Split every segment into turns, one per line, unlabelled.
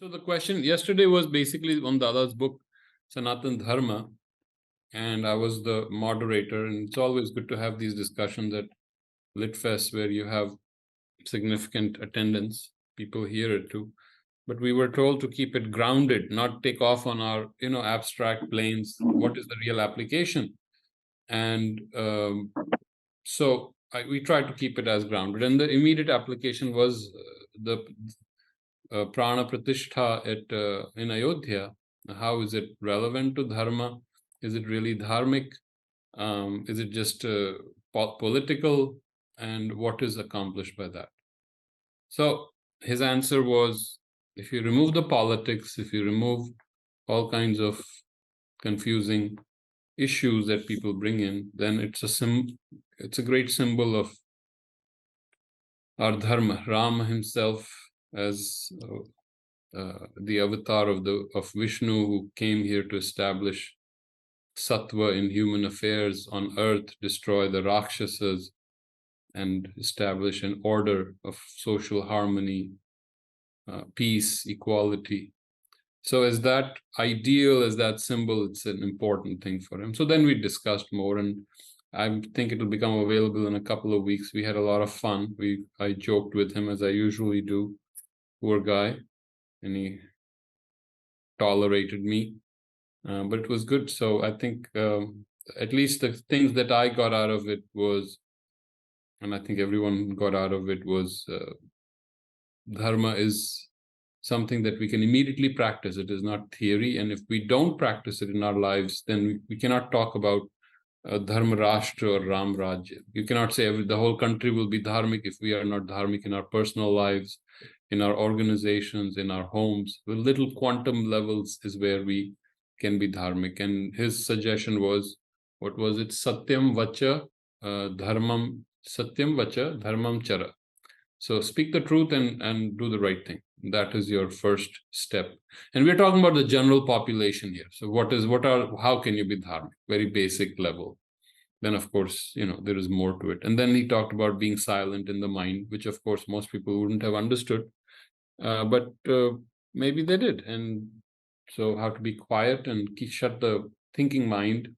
So the question yesterday was basically on Dada's book, Sanatan Dharma, and I was the moderator. And it's always good to have these discussions at LitFest where you have significant attendance. People hear it too. But we were told to keep it grounded, not take off on our, abstract planes. What is the real application? And we tried to keep it as grounded. And the immediate application was the Prana Pratishtha in Ayodhya. How is it relevant to Dharma? Is it really dharmic? Is it just political? And what is accomplished by that? So his answer was, if you remove the politics, if you remove all kinds of confusing issues that people bring in, then it's a great symbol of our dharma. Rama himself, as the avatar of Vishnu, who came here to establish sattva in human affairs on earth, destroy the Rakshasas, and establish an order of social harmony, peace, equality. So as that ideal, as that symbol, it's an important thing for him. So then we discussed more, and I think it'll become available in a couple of weeks. We had a lot of fun. I joked with him, as I usually do. Poor guy. And he tolerated me. But it was good. So I think at least the things that I got out of it was, and I think everyone got out of it, was dharma is something that we can immediately practice. It is not theory. And if we don't practice it in our lives, then we cannot talk about Dharma Rashtra or Ram Rajya. You cannot say the whole country will be dharmic if we are not dharmic in our personal lives, in our organizations, in our homes. The little quantum levels is where we can be dharmic. And his suggestion was, what was it? Satyam vacha dharmam, satyam vacha dharmam chara. So speak the truth and do the right thing. That is your first step. And we're talking about the general population here. So how can you be dharmic? Very basic level. Then, of course, there is more to it. And then he talked about being silent in the mind, which, of course, most people wouldn't have understood. But maybe they did. And so how to be quiet and shut the thinking mind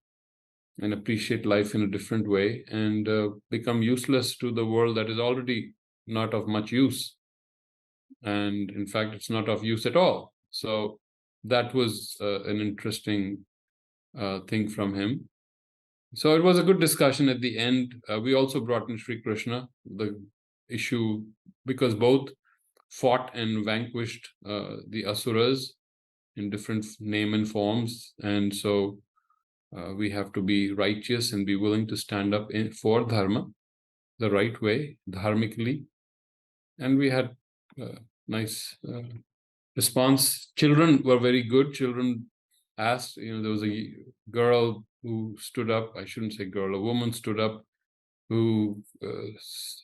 and appreciate life in a different way and become useless to the world that is already not of much use. And in fact, it's not of use at all. So that was an interesting thing from him. So it was a good discussion at the end. We also brought in Sri Krishna, the issue, because both fought and vanquished the asuras in different name and forms. And so we have to be righteous and be willing to stand up for dharma, the right way, dharmically. And we had nice response. Children were very good. Children asked, there was a girl who stood up. I shouldn't say girl, a woman stood up who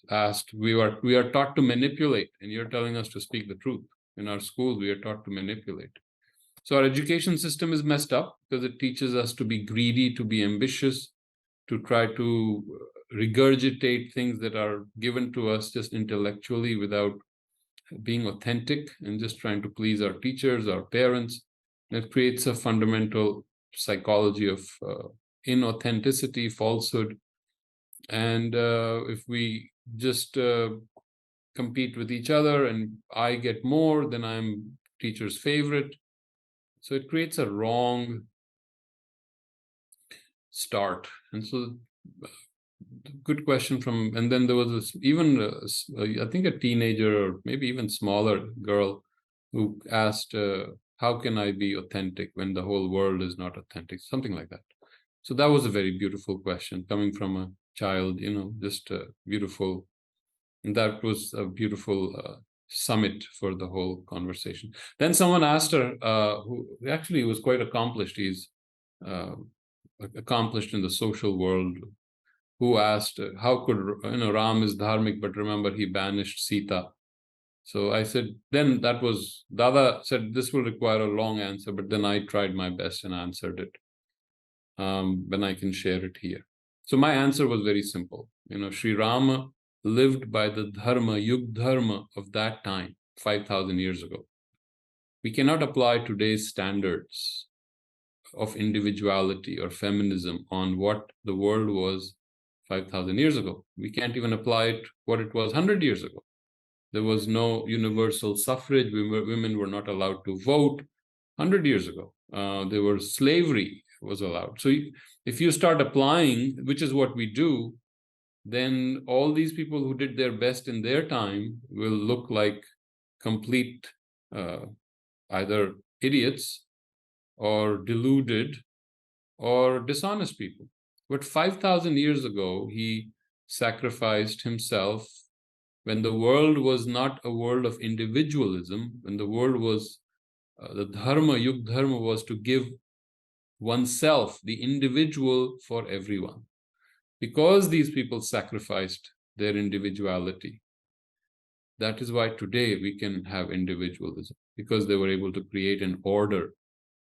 asked, we are taught to manipulate, and you're telling us to speak the truth. In our schools, we are taught to manipulate. So our education system is messed up because it teaches us to be greedy, to be ambitious, to try to regurgitate things that are given to us just intellectually without being authentic, and just trying to please our teachers, our parents. It creates a fundamental psychology of inauthenticity, falsehood. And if we just compete with each other and I get more, then I'm teacher's favorite. So it creates a wrong start. And so good question and then there was I think a teenager or maybe even smaller girl who asked, how can I be authentic when the whole world is not authentic? Something like that. So that was a very beautiful question coming from a child, just beautiful. And that was a beautiful summit for the whole conversation. Then someone asked her, who actually was quite accomplished. He's accomplished in the social world, who asked, how could, Ram is dharmic, but remember he banished Sita. So I said, then that was, Dada said, this will require a long answer, but then I tried my best and answered it. Then I can share it here. So my answer was very simple. Sri Rama lived by the dharma, yug dharma of that time, 5,000 years ago. We cannot apply today's standards of individuality or feminism on what the world was 5,000 years ago. We can't even apply it what it was 100 years ago. There was no universal suffrage. Women were not allowed to vote 100 years ago. There was slavery was allowed. So if you start applying, which is what we do, then all these people who did their best in their time will look like complete either idiots or deluded or dishonest people. But 5,000 years ago, he sacrificed himself when the world was not a world of individualism, when the world was, the dharma, yug dharma was to give oneself, the individual, for everyone. Because these people sacrificed their individuality, that is why today we can have individualism, because they were able to create an order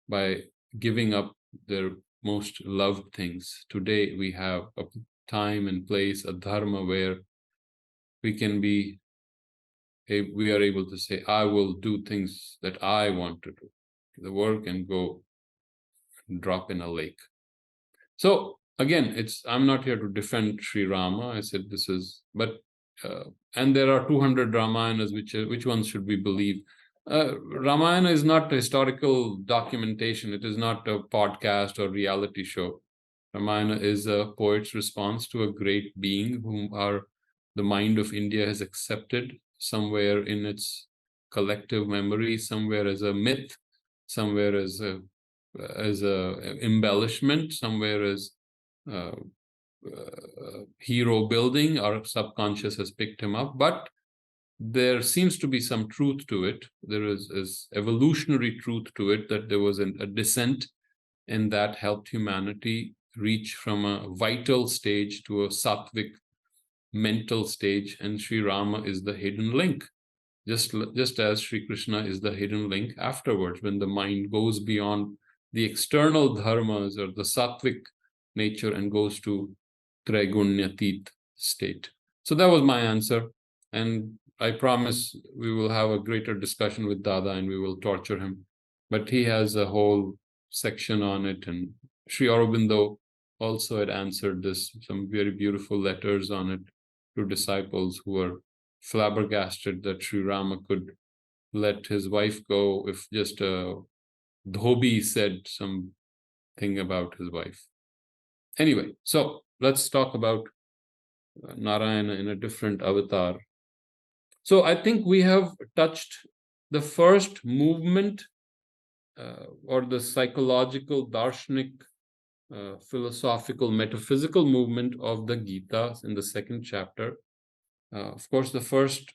by giving up their most loved things. Today we have a time and place, a dharma, where we can be, we are able to say, I will do things that I want to do. The world can go drop in a lake. So again, I'm not here to defend Sri Rama. I said this is, but and there are 200 Ramayanas, which ones should we believe? Ramayana is not a historical documentation. It is not a podcast or reality show. Ramayana is a poet's response to a great being whom the mind of India has accepted somewhere in its collective memory, somewhere as a myth, somewhere as a embellishment, somewhere as hero building. Our subconscious has picked him up, but there seems to be some truth to it. There is evolutionary truth to it, that there was a descent, and that helped humanity reach from a vital stage to a sattvic mental stage, and Sri Rama is the hidden link. Just as Sri Krishna is the hidden link afterwards, when the mind goes beyond the external dharmas or the sattvic nature and goes to Traigunyatit state. So that was my answer. And I promise we will have a greater discussion with Dada and we will torture him. But he has a whole section on it. And Sri Aurobindo also had answered this, some very beautiful letters on it to disciples who were flabbergasted that Sri Rama could let his wife go if just a dhobi said something about his wife. Anyway, so let's talk about Narayana in a different avatar. So I think we have touched the first movement or the psychological, darshanic, philosophical, metaphysical movement of the Gita in the second chapter. Of course, the first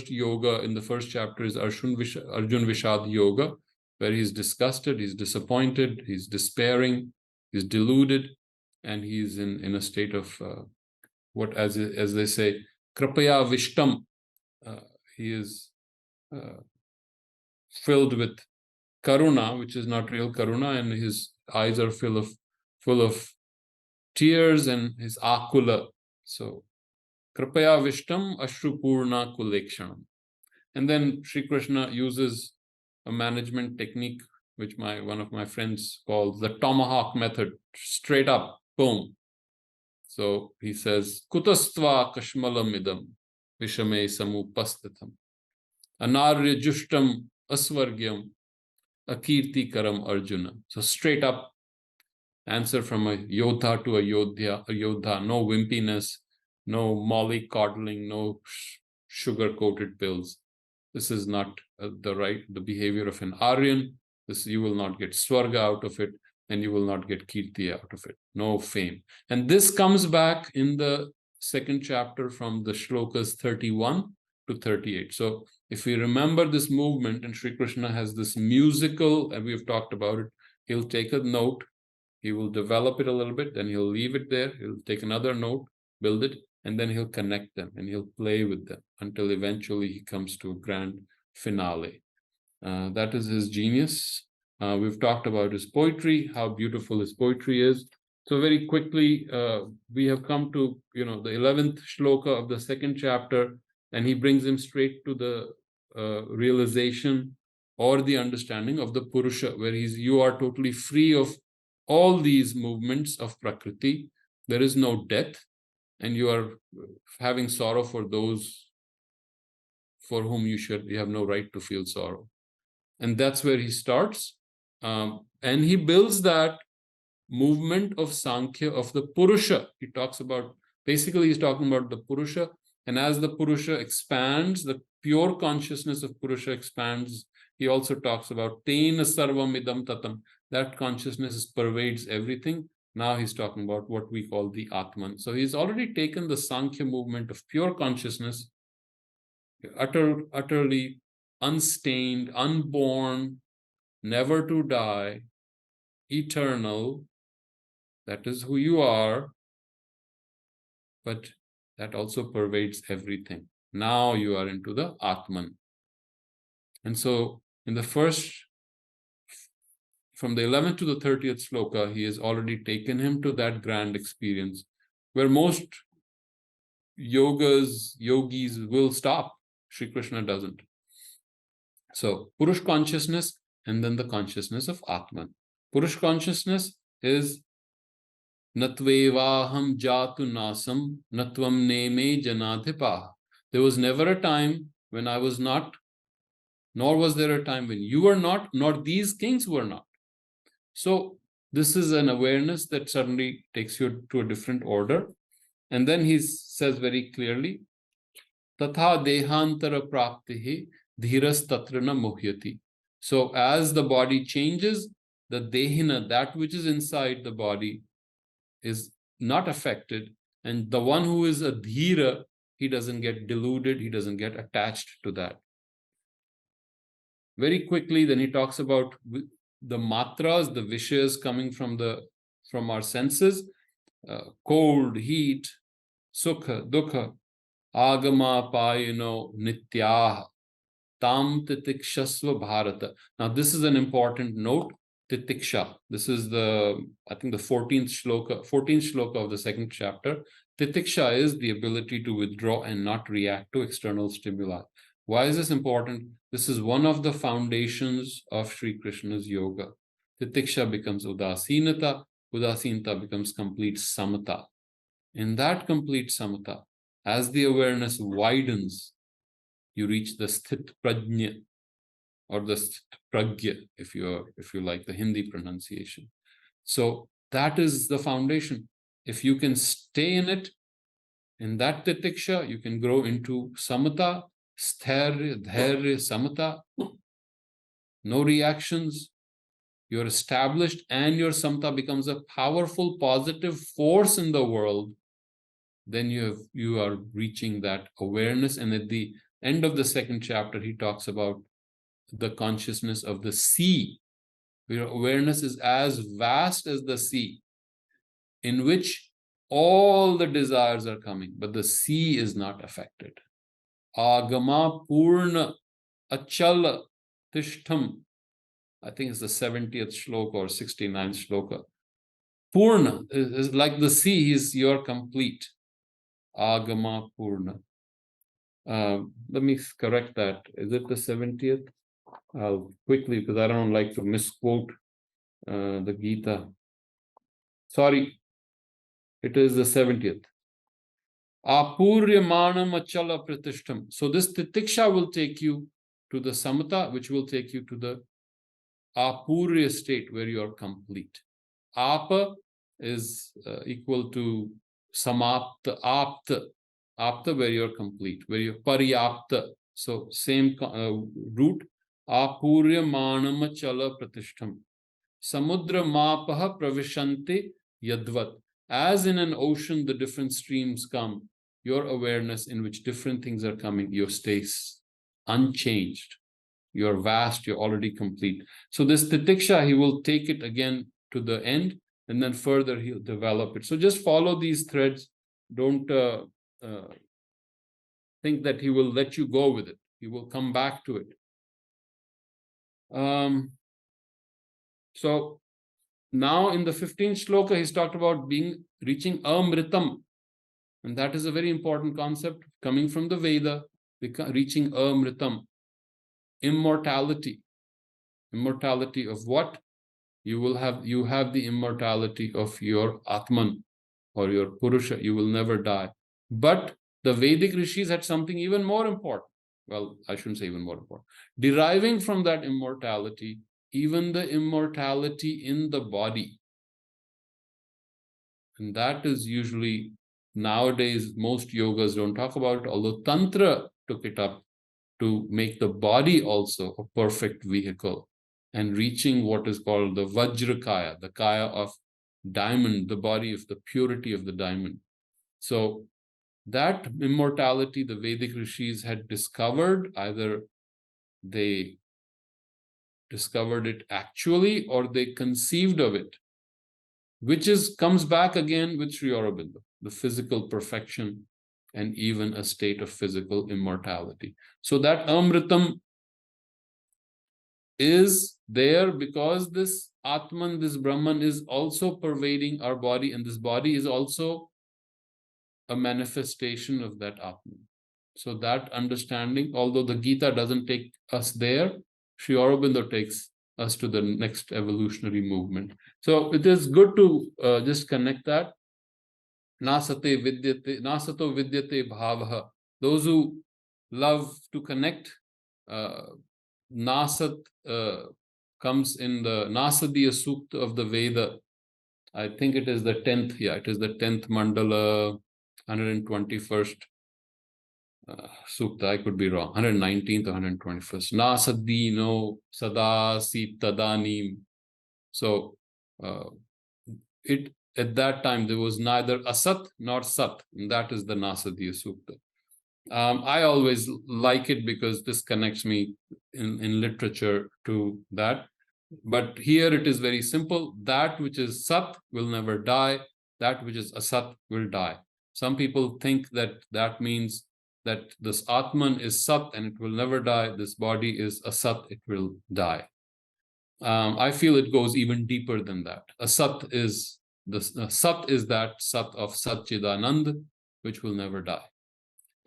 yoga in the first chapter is Arjun Vishad Yoga, where he's disgusted, he's disappointed, he's despairing, he's deluded, and he's in a state of what, as they say, krapaya vishtam. He is filled with karuna, which is not real karuna, and his eyes are full of tears, and his akula. So krapaya vishtam ashrupurna kulekshanam. And then Sri Krishna uses a management technique, which one of my friends calls the tomahawk method, straight up, boom. So he says, Kutastva kashmalam idam vishame samupastatham anarya jushtam asvargyam akirti karam Arjuna. So straight up answer from a yodha to a yodha, no wimpiness, no mollycoddling, no sugar-coated pills. This is not the behavior of an Aryan. You will not get swarga out of it, and you will not get kirti out of it, no fame. And this comes back in the second chapter from the shlokas 31 to 38. So if we remember this movement, and Sri Krishna has this musical, and we've talked about it, he'll take a note, he will develop it a little bit, then he'll leave it there, he'll take another note, build it, and then he'll connect them, and he'll play with them until eventually he comes to a grand finale. That is his genius. We've talked about his poetry, how beautiful his poetry is. So very quickly, we have come to the 11th shloka of the second chapter, and he brings him straight to the realization or the understanding of the Purusha, where you are totally free of all these movements of Prakriti. There is no death, and you are having sorrow for those for whom you have no right to feel sorrow. And that's where he starts. And he builds that movement of Sankhya, of the Purusha. He talks about, basically he's talking about the Purusha, and as the Purusha expands, the pure consciousness of Purusha expands. He also talks about Tena Sarvam Idam Tatam, that consciousness pervades everything. Now he's talking about what we call the Atman. So he's already taken the Sankhya movement of pure consciousness, utterly unstained, unborn, never to die, eternal. That is who you are, but that also pervades everything. Now you are into the Atman. And so in the first, from the 11th to the 30th shloka, he has already taken him to that grand experience where most yogis will stop. Sri Krishna doesn't. So Purush consciousness, and then the consciousness of Atman. Purush consciousness is Natvevaham jatu nasam natvam neme janadhipa. There was never a time when I was not, nor was there a time when you were not, nor these kings were not. So this is an awareness that suddenly takes you to a different order. And then he says very clearly, Tatha dehantara praptihi dhiras tatrana muhyati. So as the body changes, the dehina, that which is inside the body, is not affected, and the one who is a dhira, he doesn't get deluded, he doesn't get attached to that. Very quickly, then he talks about the matras, the vishes coming from our senses, cold, heat, sukha, dukha, agama payino nityah, tam titikshasva bharata. Now this is an important note. Titiksha. This is I think the 14th shloka of the second chapter. Titiksha is the ability to withdraw and not react to external stimuli. Why is this important? This is one of the foundations of Sri Krishna's yoga. Titiksha becomes udasinata. Udasinata becomes complete samatha. In that complete samatha, as the awareness widens, you reach the sthit prajna, or the pragya, if you like the Hindi pronunciation. So that is the foundation. If you can stay in it, in that titiksha, you can grow into samatha, sthairya, dhairya, samatha, no reactions. You're established, and your samatha becomes a powerful, positive force in the world. Then you are reaching that awareness. And at the end of the second chapter, he talks about the consciousness of the sea, where awareness is as vast as the sea, in which all the desires are coming, but the sea is not affected. Agama purna achala tishtham. I think it's the 70th shloka or 69th shloka. Purna is like the sea, you're complete. Agama purna. Let me correct that. Is it the 70th? I'll quickly, because I don't like to misquote the Gita. Sorry, it is the 70th. Apuryamanam achala pratishtam. So this titiksha will take you to the samatha, which will take you to the apurya state, where you are complete. Apa is equal to samapta, apta, where you're complete, where you're paryapta. So same root. Apuryamanam achala pratishtam. Samudra mapaha pravishanti yadvat. As in an ocean, the different streams come, your awareness in which different things are coming, your stays unchanged. You're vast, you're already complete. So this titiksha, he will take it again to the end, and then further he'll develop it. So just follow these threads. Don't think that he will let you go with it. He will come back to it. So now in the 15th shloka, he's talked about reaching amritam. And that is a very important concept coming from the Veda, reaching amritam. immortality. Immortality of what? You have the immortality of your Atman or your Purusha. You will never die. But the Vedic rishis had something even more important. Well, I shouldn't say even more important. Deriving from that immortality, even the immortality in the body. And that is usually, nowadays, most yogas don't talk about it, although Tantra took it up to make the body also a perfect vehicle and reaching what is called the Vajrakaya, the kaya of diamond, the body of the purity of the diamond. So that immortality the Vedic rishis had discovered, either they discovered it actually or they conceived of it, which comes back again with Sri Aurobindo, the physical perfection and even a state of physical immortality. So that Amritam is there because this Atman, this Brahman is also pervading our body, and this body is also a manifestation of that Atman. So that understanding, although the Gita doesn't take us there, Sri Aurobindo takes us to the next evolutionary movement. So it is good to just connect that. Nasate vidyate, nasato vidyate bhavaha. Those who love to connect, Nasat comes in the Nasadiya Sukta of the Veda. I think it is the 10th, it is the 10th mandala, 121st Sukta, I could be wrong, 119th or 121st. Nasadino sadasi tadanim. So at that time there was neither asat nor sat, and that is the Nasadiya Sukta. I always like it because this connects me in literature to that. But here it is very simple. That which is sat will never die. That which is asat will die. Some people think that that means that this Atman is sat and it will never die. This body is asat, it will die. I feel it goes even deeper than that. Asat is sat is that sat of Satchidanand, which will never die.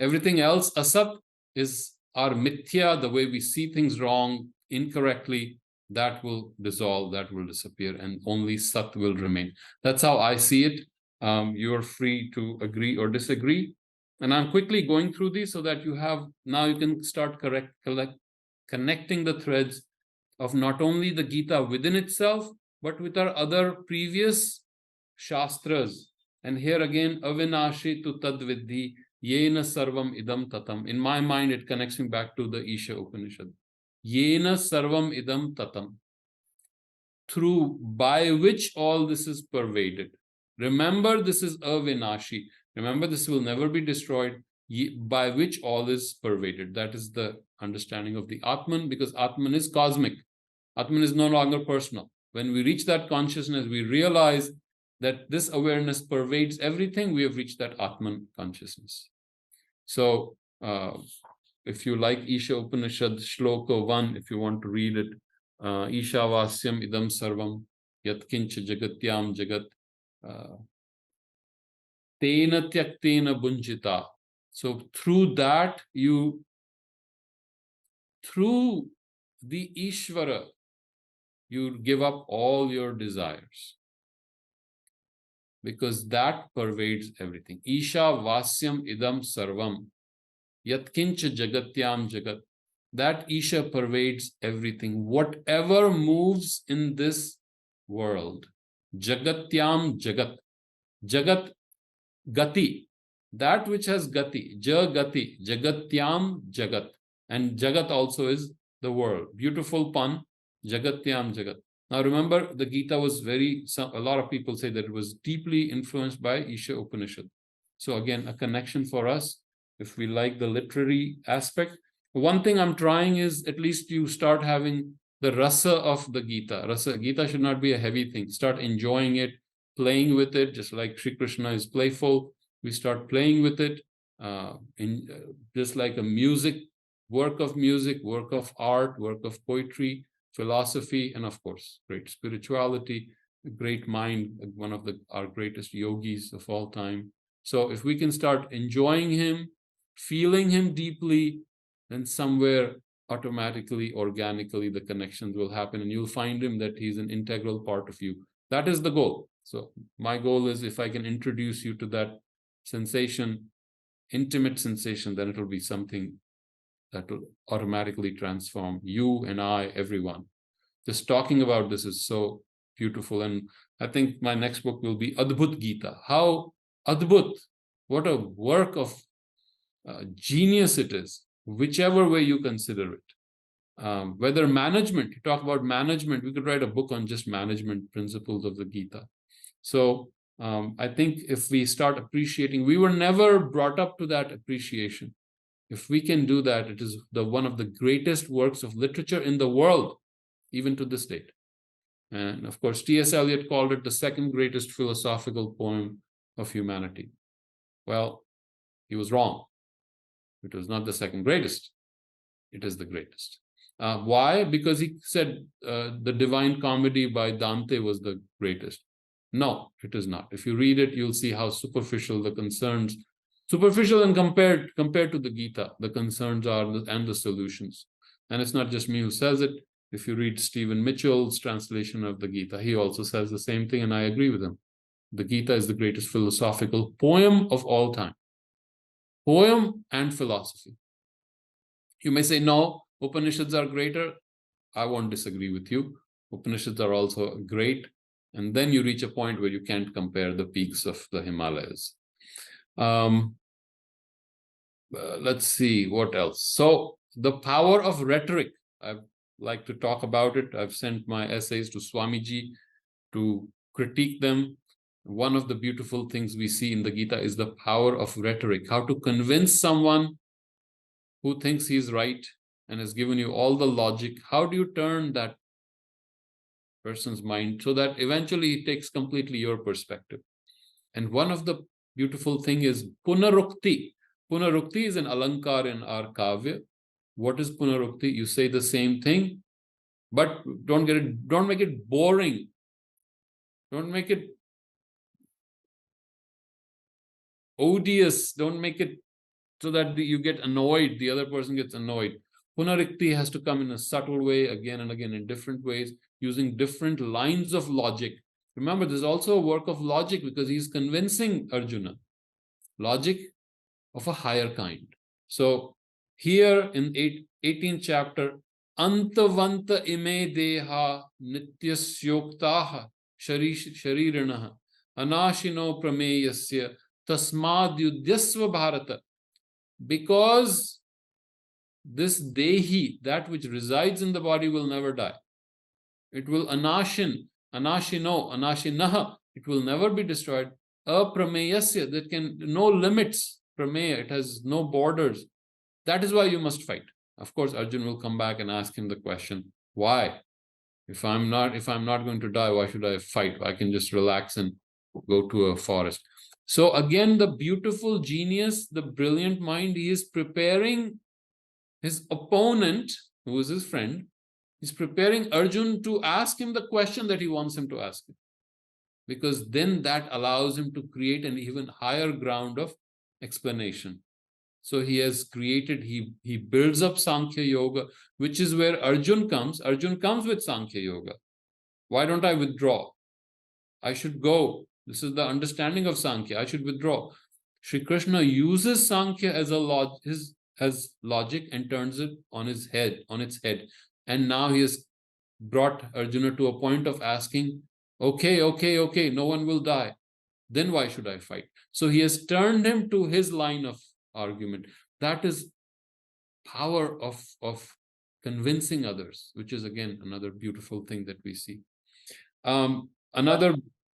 Everything else, asat, is our mithya, the way we see things wrong, incorrectly, that will dissolve, that will disappear, and only sat will remain. That's how I see it. You're free to agree or disagree. And I'm quickly going through these so that you can start connecting the threads of not only the Gita within itself, but with our other previous shastras. And here again, avinashi tu tadviddhi, Yena sarvam idam tatam. In my mind, it connects me back to the Isha Upanishad. Yena sarvam idam tatam. Through by which all this is pervaded. Remember, this is avinashi. Remember, this will never be destroyed. By which all is pervaded. That is the understanding of the Atman, because Atman is cosmic. Atman is no longer personal. When we reach that consciousness, we realize that this awareness pervades everything. We have reached that Atman consciousness. So if you like Isha Upanishad Shloka 1, if you want to read it, Isha Vasyam Idam Sarvam Yatkincha Jagatyam Jagat Tena Tyaktena Bunjita. So through that, through the Ishvara, you give up all your desires, because that pervades everything. Isha Vasyam Idam Sarvam Yatkincha Jagatyam Jagat. That Isha pervades everything. Whatever moves in this world, Jagatyam Jagat. Jagat Gati. That which has Gati. Jagati. Jagatyam Jagat. And Jagat also is the world. Beautiful pun. Jagatyam Jagat. Now remember, the Gita was a lot of people say that it was deeply influenced by Isha Upanishad. So again, a connection for us, if we like the literary aspect. One thing I'm trying is at least you start having the rasa of the Gita. Gita should not be a heavy thing. Start enjoying it, playing with it, just like Sri Krishna is playful. We start playing with it, just like a work of art, work of poetry, philosophy, and of course, great spirituality, a great mind, one of our greatest yogis of all time. So if we can start enjoying him, feeling him deeply, then somewhere automatically, organically, the connections will happen, and you'll find him that he's an integral part of you. That is the goal. So my goal is, if I can introduce you to that sensation, intimate sensation, then it will be something that will automatically transform you and I, everyone. Just talking about this is so beautiful. And I think my next book will be Adbhut Gita. How Adbhut, what a work of genius it is, whichever way you consider it. Whether management, you talk about management, we could write a book on just management principles of the Gita. So I think if we start appreciating, we were never brought up to that appreciation. If we can do that, it is one of the greatest works of literature in the world, even to this date. And of course, T.S. Eliot called it the second greatest philosophical poem of humanity. Well, he was wrong. It was not the second greatest. It is the greatest. Why? Because he said the Divine Comedy by Dante was the greatest. No, it is not. If you read it, you'll see how superficial the concerns, superficial and compared to the Gita, the concerns are and the solutions. And it's not just me who says it. If you read Stephen Mitchell's translation of the Gita, he also says the same thing, and I agree with him. The Gita is the greatest philosophical poem of all time. Poem and philosophy. You may say, no, Upanishads are greater. I won't disagree with you. Upanishads are also great. And then you reach a point where you can't compare the peaks of the Himalayas. Let's see, what else? So the power of rhetoric. I'd like to talk about it. I've sent my essays to Swamiji to critique them. One of the beautiful things we see in the Gita is the power of rhetoric, how to convince someone who thinks he's right and has given you all the logic. How do you turn that person's mind so that eventually he takes completely your perspective? And one of the beautiful thing is punarukti. Punarukti is an alankar in our kavya. What is punarukti? You say the same thing, but don't make it boring. Don't make it odious. Don't make it so that you get annoyed, the other person gets annoyed. Punarukti has to come in a subtle way, again and again, in different ways, using different lines of logic. Remember, there's also a work of logic, because he's convincing Arjuna. Logic of a higher kind. So here in 18th chapter, Antavanta ime deha nityasyoktaha sharirinaha anashino prameyasya tasmad yudyasva bharata. Because this dehi, that which resides in the body, will never die. It will anashino, anashinaha, it will never be destroyed. Aprameyasya, that can, no limits. Prameya, it has no borders. That is why you must fight. Of course, Arjun will come back and ask him the question, why? If I'm not going to die, why should I fight? I can just relax and go to a forest. So again, the beautiful genius, the brilliant mind, he is preparing his opponent, who is his friend, he's preparing Arjun to ask him the question that he wants him to ask him. Because then that allows him to create an even higher ground of explanation. So he has created, he builds up Sankhya Yoga, which is where Arjun comes. Arjun comes with Sankhya Yoga. Why don't I withdraw? I should go. This is the understanding of Sankhya. I should withdraw. Shri Krishna uses Sankhya as logic and turns it on its head. And now he has brought Arjuna to a point of asking, okay, no one will die. Then why should I fight? So he has turned him to his line of argument. That is power of convincing others, which is again another beautiful thing that we see.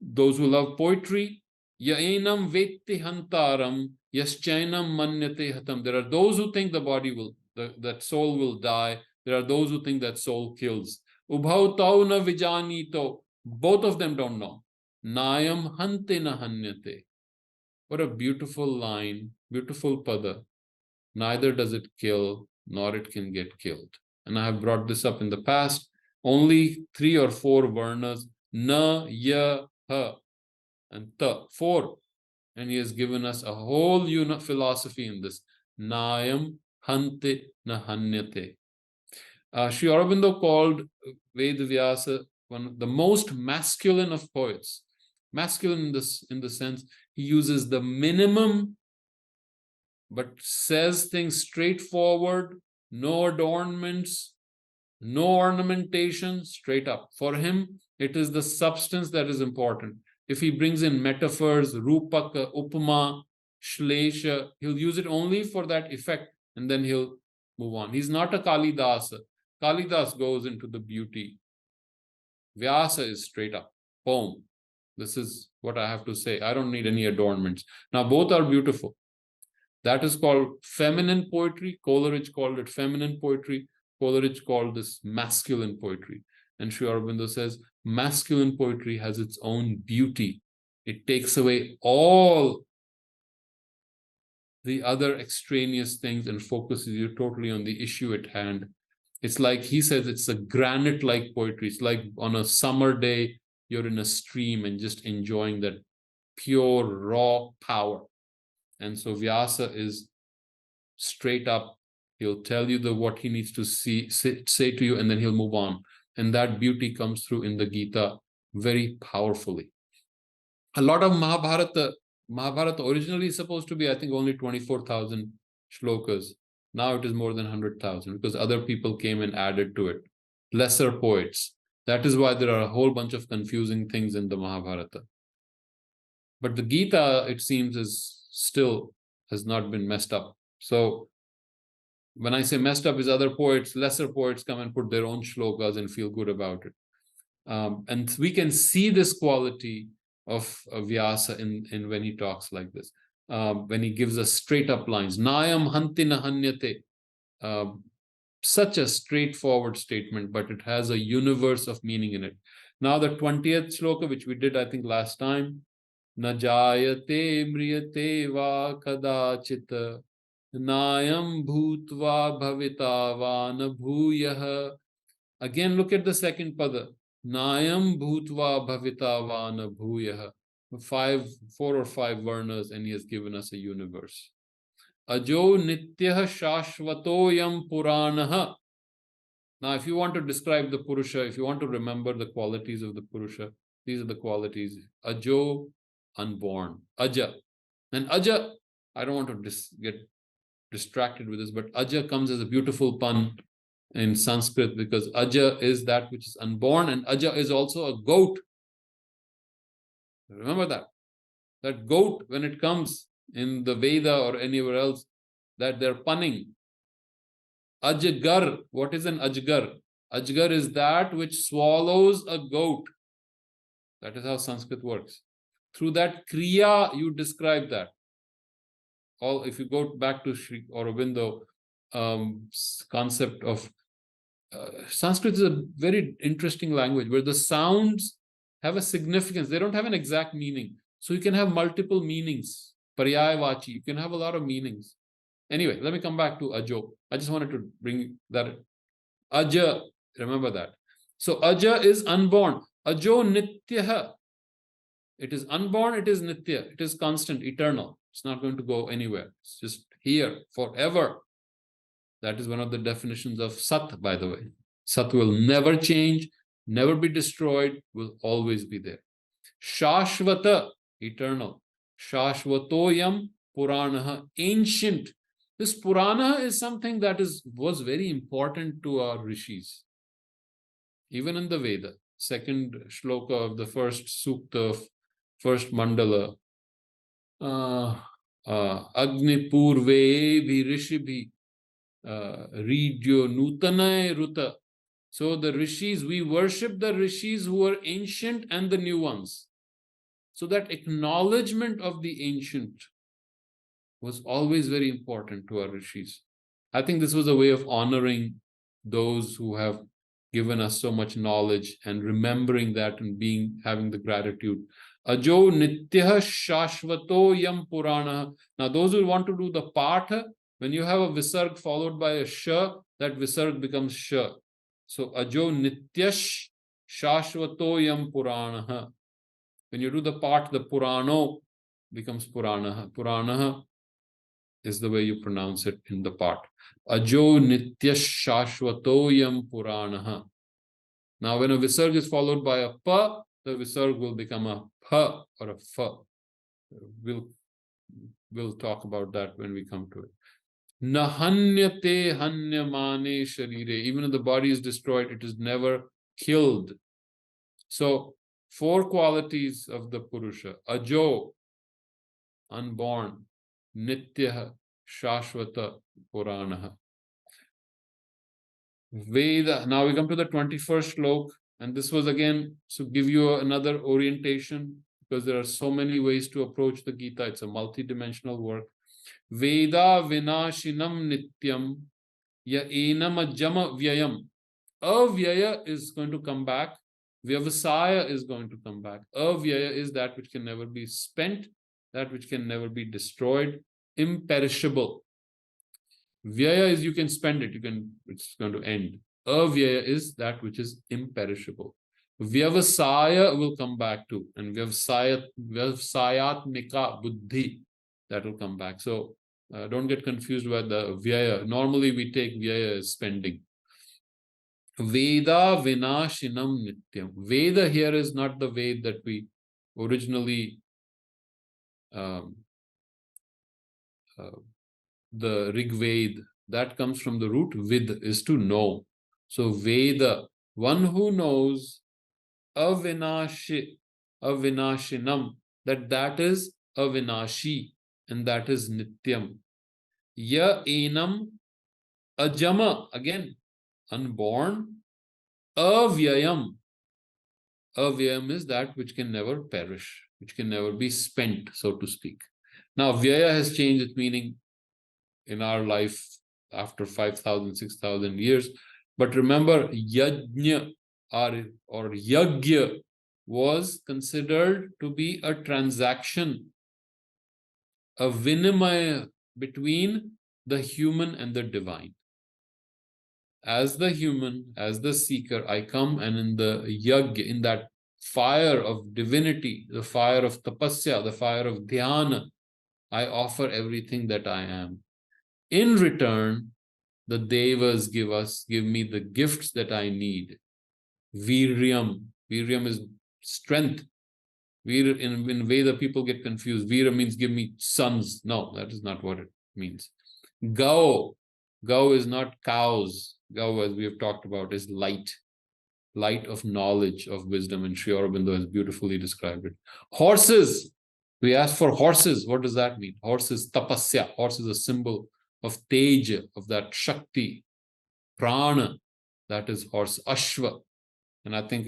Those who love poetry, yaenam vetti hantaram yaschainam manyate hatam. There are those who think the body will, that soul will die. There are those who think that soul kills. Ubhau tau na vijanito. Both of them don't know. Nayam hante na hanyate. What a beautiful line, beautiful pada. Neither does it kill, nor it can get killed. And I have brought this up in the past. Only 3 or 4 varnas, na, ya, ha, and ta, 4. And he has given us a whole philosophy in this. Nayam hante na hanyate. Sri Aurobindo called Ved Vyasa one of the most masculine of poets. Masculine in the sense he uses the minimum but says things straightforward, no adornments, no ornamentation, straight up. For him, it is the substance that is important. If he brings in metaphors, rupaka, upama, shlesha, he'll use it only for that effect and then he'll move on. He's not a Kalidasa. Kalidas goes into the beauty. Vyasa is straight up. Boom. This is what I have to say. I don't need any adornments. Now, both are beautiful. That is called feminine poetry. Coleridge called it feminine poetry. Coleridge called this masculine poetry. And Sri Aurobindo says, masculine poetry has its own beauty. It takes away all the other extraneous things and focuses you totally on the issue at hand. It's like, he says, it's a granite-like poetry. It's like on a summer day, you're in a stream and just enjoying that pure, raw power. And so Vyasa is straight up. He'll tell you what he needs to say to you, and then he'll move on. And that beauty comes through in the Gita very powerfully. A lot of Mahabharata originally is supposed to be, I think, only 24,000 shlokas. Now it is more than 100,000 because other people came and added to it. Lesser poets. That is why there are a whole bunch of confusing things in the Mahabharata. But the Gita, it seems, has not been messed up. So when I say messed up, is other poets, lesser poets come and put their own shlokas and feel good about it. And we can see this quality of Vyasa in when he talks like this. When he gives us straight up lines, Nayam hanti na hanyate. Such a straightforward statement, but it has a universe of meaning in it. Now the 20th shloka, which we did, I think, last time, Na jayate mriyate va kadachita nayam bhutva bhavitavana bhuyah. Again, look at the second pada. Nayam bhutva bhavitavana bhuyah. 4 or 5 varnas, and he has given us a universe. Ajo nityah shashvatoyam puranaha. Now, if you want to describe the Purusha, if you want to remember the qualities of the Purusha, these are the qualities. Ajo, unborn. Aja. And Aja, I don't want to get distracted with this, but Aja comes as a beautiful pun in Sanskrit because Aja is that which is unborn, and Aja is also a goat. Remember that. That goat, when it comes in the Veda or anywhere else, that they're punning. Ajgar, what is an Ajgar? Ajgar is that which swallows a goat. That is how Sanskrit works. Through that Kriya, you describe that. If you go back to Sri Aurobindo concept of Sanskrit is a very interesting language where the sounds have a significance. They don't have an exact meaning. So you can have multiple meanings. Paryayavachi, you can have a lot of meanings. Anyway, let me come back to Ajo. I just wanted to bring that. Aja, remember that. So Aja is unborn. Ajo nityaha. It is unborn, it is nitya. It is constant, eternal. It's not going to go anywhere. It's just here forever. That is one of the definitions of Sat, by the way. Sat will never change, never be destroyed, will always be there. Shashvata, eternal. Shashvatoyam Puranaha, ancient. This Purana is something that was very important to our rishis. Even in the Veda, second shloka of the first sukta of first mandala, Agni Purve bhi Rishibhi Ridyo Nutanay Ruta. So the rishis, we worship the rishis who are ancient and the new ones. So that acknowledgement of the ancient was always very important to our rishis. I think this was a way of honoring those who have given us so much knowledge and remembering that and having the gratitude. Ajo nityah shashvato yam purana. Now those who want to do the Partha, when you have a visarg followed by a sh, that visarg becomes sh. So ajo nityash shashvato yam purana. When you do the part, the purano becomes purana. Purana. is the way you pronounce it in the part. Ajo nitya shashvatoyam puranaha. Now, when a visarg is followed by a pa, the visarg will become a pa or a fa. We'll talk about that when we come to it. Nahanyate hanyamane sharire. Even if the body is destroyed, it is never killed. So, 4 qualities of the Purusha. Ajo, unborn. Nitya, shashvata, puranaha. Veda. Now we come to the 21st slok, and this was again to give you another orientation, because there are so many ways to approach the Gita. It's a multi-dimensional work. Veda vinashinam nityam ya enamajama vyayam. Avyaya is going to come back. Vyavasaya is going to come back. Avyaya is that which can never be spent, that which can never be destroyed, imperishable. Vyaya is you can spend it, it's going to end. Avyaya is that which is imperishable. Vyavasaya will come back to, and vyavasayatmika buddhi, that will come back. So don't get confused by the vyaya. Normally we take vyaya as spending. Veda vinashinam nityam. Veda here is not the Ved that we originally the Rig Ved, that comes from the root vid, is to know. So Veda, one who knows, avinashinam, that is avinashi, and that is nityam. Ya enam ajama, again, unborn. Avyayam. Avyayam is that which can never perish, which can never be spent, so to speak. Now, Vyaya has changed its meaning in our life after 5,000, 6,000 years. But remember, yajna or yagya was considered to be a transaction, a vinimaya between the human and the divine. As the human, as the seeker, I come, and in the yagya, in that fire of divinity, the fire of tapasya, the fire of dhyana, I offer everything that I am. In return, the devas give me the gifts that I need. Viryam. Viryam is strength. In Veda, people get confused. Vira means give me sons. No, that is not what it means. Gao. Gao is not cows. Gao, as we have talked about, is light. Light of knowledge, of wisdom. And Sri Aurobindo has beautifully described it. Horses. We ask for horses. What does that mean? Horses, tapasya. Horse is a symbol of teja, of that shakti. Prana, that is horse. Ashva. And I think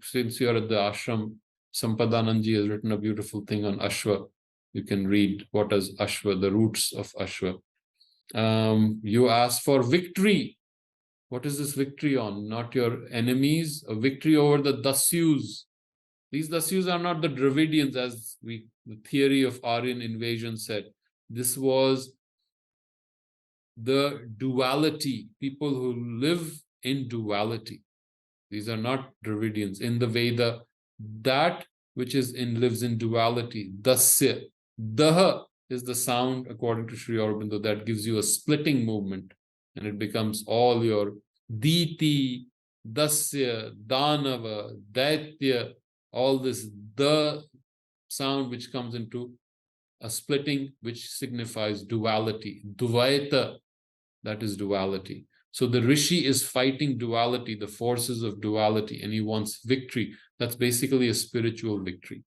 since you're at the ashram, Sampadananji has written a beautiful thing on Ashwa. You can read what is Ashwa, the roots of Ashwa. You ask for victory. What is this victory on? Not your enemies, a victory over the Dasyus. These Dasyus are not the Dravidians, as the theory of Aryan invasion said. This was the duality, people who live in duality. These are not Dravidians. In the Veda, that which lives in duality, dasya. Daha is the sound, according to Sri Aurobindo, that gives you a splitting movement, and it becomes all your diti, dasya, danava, daitya, all this, the sound which comes into a splitting, which signifies duality. Dvaita, that is duality. So the Rishi is fighting duality, the forces of duality, and he wants victory. That's basically a spiritual victory.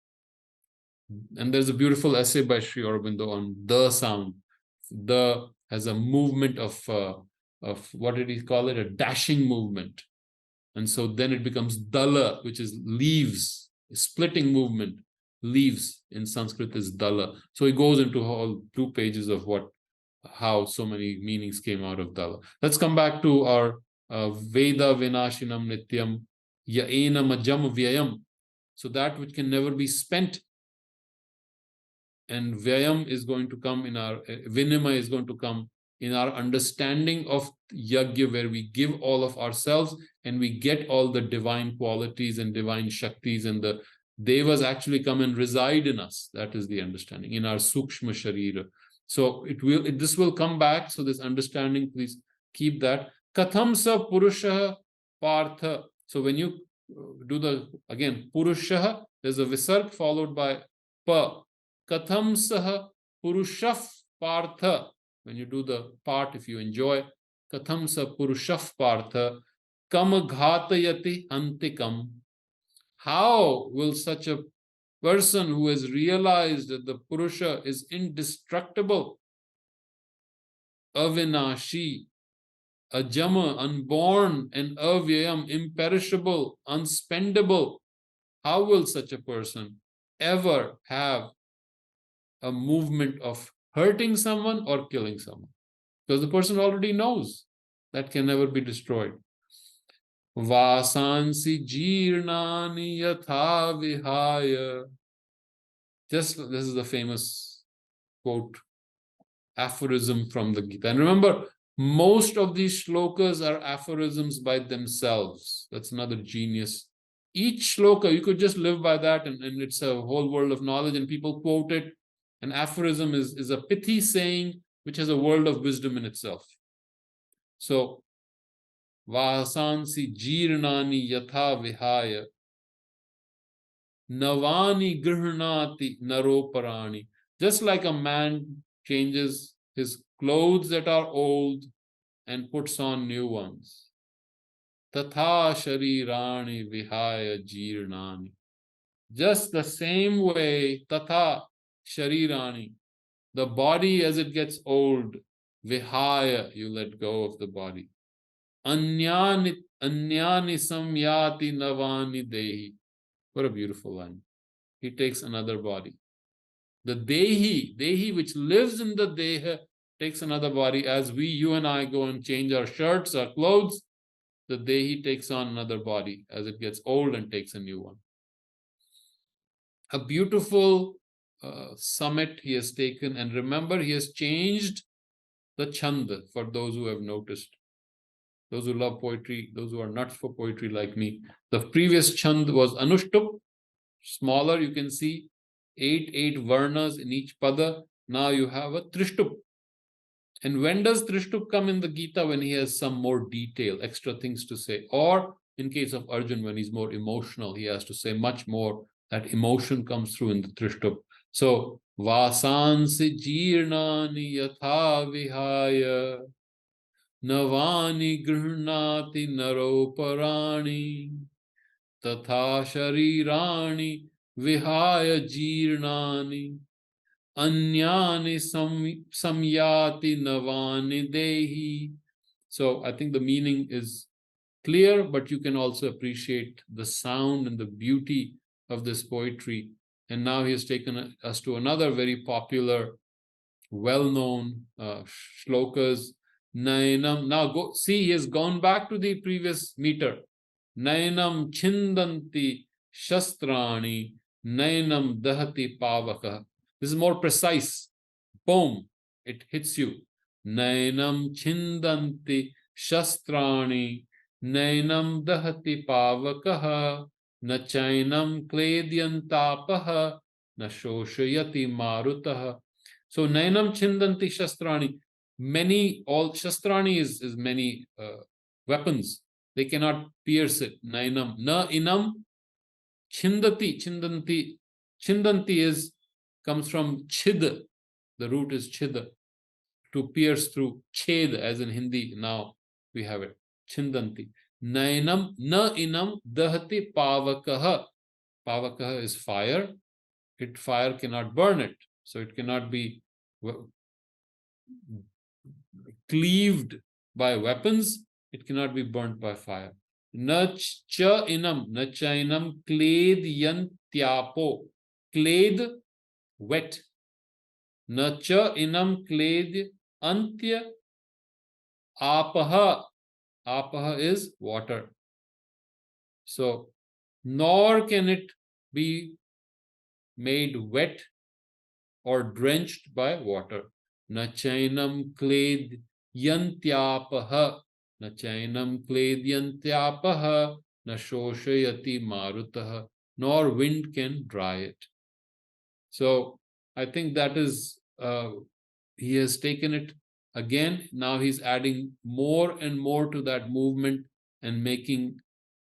And there's a beautiful essay by Sri Aurobindo on the sound. The has a movement of what did he call it? A dashing movement. And so then it becomes dala, which is leaves, splitting movement. Leaves in Sanskrit is dala. So he goes into all 2 pages of how so many meanings came out of dala. Let's come back to our Veda vinashinam nityam yaena majam vyayam. So that which can never be spent. And vyayam is going to come in our, vinima is going to come in our understanding of yagya, where we give all of ourselves and we get all the divine qualities and divine shaktis, and the devas actually come and reside in us. That is the understanding, in our sukshma sharira. So this will come back. So this understanding, please keep that. Katham sa purusha partha. So when you do the, again, purusha, there's a visarg followed by pa. Katham sah purushaf partha. When you do the part, if you enjoy, katham sa purushaf partha, kam ghatayati antikam. How will such a person who has realized that the Purusha is indestructible, avinashi, ajama, unborn, and avyayam, imperishable, unspendable, how will such a person ever have a movement of hurting someone or killing someone? Because the person already knows that can never be destroyed. Vasansi jirnani yatha vihaya. This is the famous quote, aphorism from the Gita. And remember, most of these shlokas are aphorisms by themselves. That's another genius. Each shloka, you could just live by that, and it's a whole world of knowledge, and people quote it. An aphorism is a pithy saying which has a world of wisdom in itself. So, vasansi jirnani yatha vihaya navani grihnati naroparani. Just like a man changes his clothes that are old and puts on new ones. Tatha sharirani vihaya jirnani. Just the same way, tatha sharirani, the body as it gets old, vihaya, you let go of the body. Anyani samyati navani dehi. What a beautiful line. He takes another body. The dehi which lives in the deha, takes another body. As you and I go and change our shirts, our clothes, the dehi takes on another body as it gets old and takes a new one. A beautiful summit he has taken, and remember, he has changed the chand for those who have noticed. Those who love poetry, those who are nuts for poetry like me. The previous chand was anushtup, smaller, you can see, 8 varnas in each pada. Now you have a trishtup. And when does trishtup come in the Gita? When he has some more detail, extra things to say. Or in case of Arjun, when he's more emotional, he has to say much more. That emotion comes through in the trishtup. So, vasansi jirnani yatha vihaya navani grihnati naroparani tatha sharirani vihaya jirnani anyani samyati navani dehi. So I think the meaning is clear, but you can also appreciate the sound and the beauty of this poetry. And now he has taken us to another very popular, well-known shlokas. Nainam. Now go see, he has gone back to the previous meter. Nainam chindanti shastrani, nainam dahati pavaka. This is more precise. Boom, it hits you. Nainam chindanti shastrani, nainam dahati pavakaha, na chainam kledyantapaha, na shoshayati marutaha. So nainam chindanti shastrani. Shastrani is many weapons. They cannot pierce it. Nainam. Na inam chindati. Chindanti comes from chid. The root is chid. To pierce through. Ched, as in Hindi. Now we have it. Chindanti. Nainam na inam dahati pavakaha. Pavakaha is fire. Fire cannot burn it. So it cannot be cleaved by weapons. It cannot be burnt by fire. Na cha inam, na chainam kled yantyapo. Kled, wet. Na cha inam kled antya apaha. Apaha is water. So, nor can it be made wet or drenched by water. Na chainam kled yantyapaha. Na chainam kledyantyapah, na shoshayati marutaha, nor wind can dry it. So I think that is he has taken it again. Now he's adding more and more to that movement and making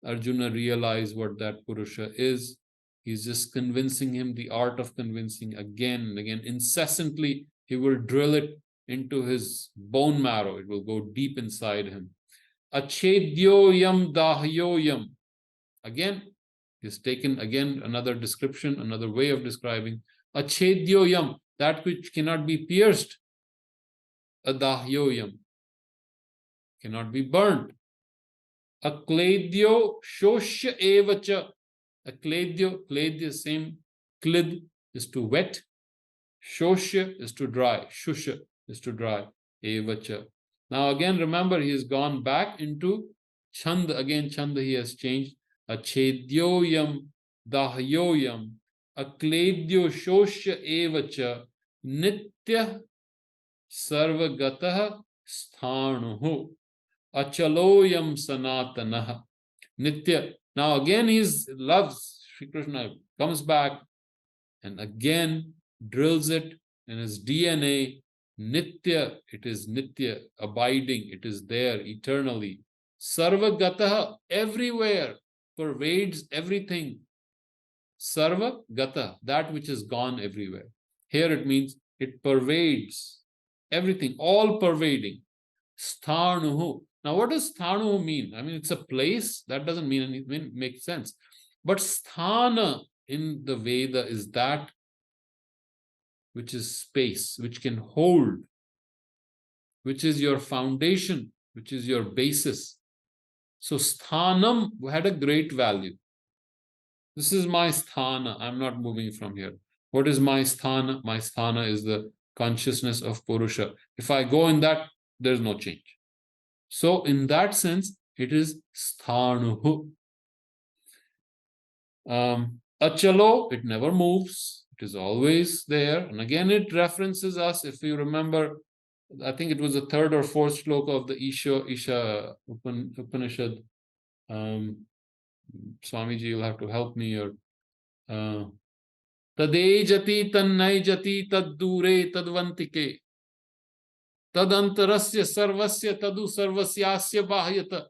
Arjuna realize what that Purusha is. He's just convincing him, the art of convincing again and again. Incessantly, he will drill it into his bone marrow. It will go deep inside him. Achedyoyam dahyoyam. Again, he's taken again another description, another way of describing. Achedyoyam, that which cannot be pierced. Adahyoyam, cannot be burned. Akledyo shoshya evacha. Akledyo, same. Klid is to wet. Shoshya is to dry. Shusha is to dry. Evacha. Now again, remember, he has gone back into Chand. Again, Chand he has changed. Achedyoyam dahyoyam akledyo shoshya evacha nitya sarvagatah sthanuhu achaloyam sanatanaha nitya. Now again he loves Sri Krishna, comes back and again drills it in his DNA. Nitya, it is nitya, abiding, it is there eternally. Sarvagataha, everywhere, pervades everything. Sarvagata, that which is gone everywhere. Here it means it pervades everything, all pervading. Sthanuhu. Now, what does Sthanuhu mean? I mean, it's a place. That doesn't mean anything, make sense. But Sthana in the Veda is that which is space, which can hold, which is your foundation, which is your basis. So Sthanam had a great value. This is my Sthana. I'm not moving from here. What is my Sthana? My Sthana is the consciousness of Purusha. If I go in that, there's no change. So in that sense, it is Sthanuhu. Achalo, it never moves. It is always there. And again, it references us, if you remember, I think it was the third or fourth shloka of the Isha Upanishad. Swamiji, you'll have to help me. Or Tadejati tannaijati taddure tadvantike tadantarasya sarvasya tadu sarvasyasya bahyata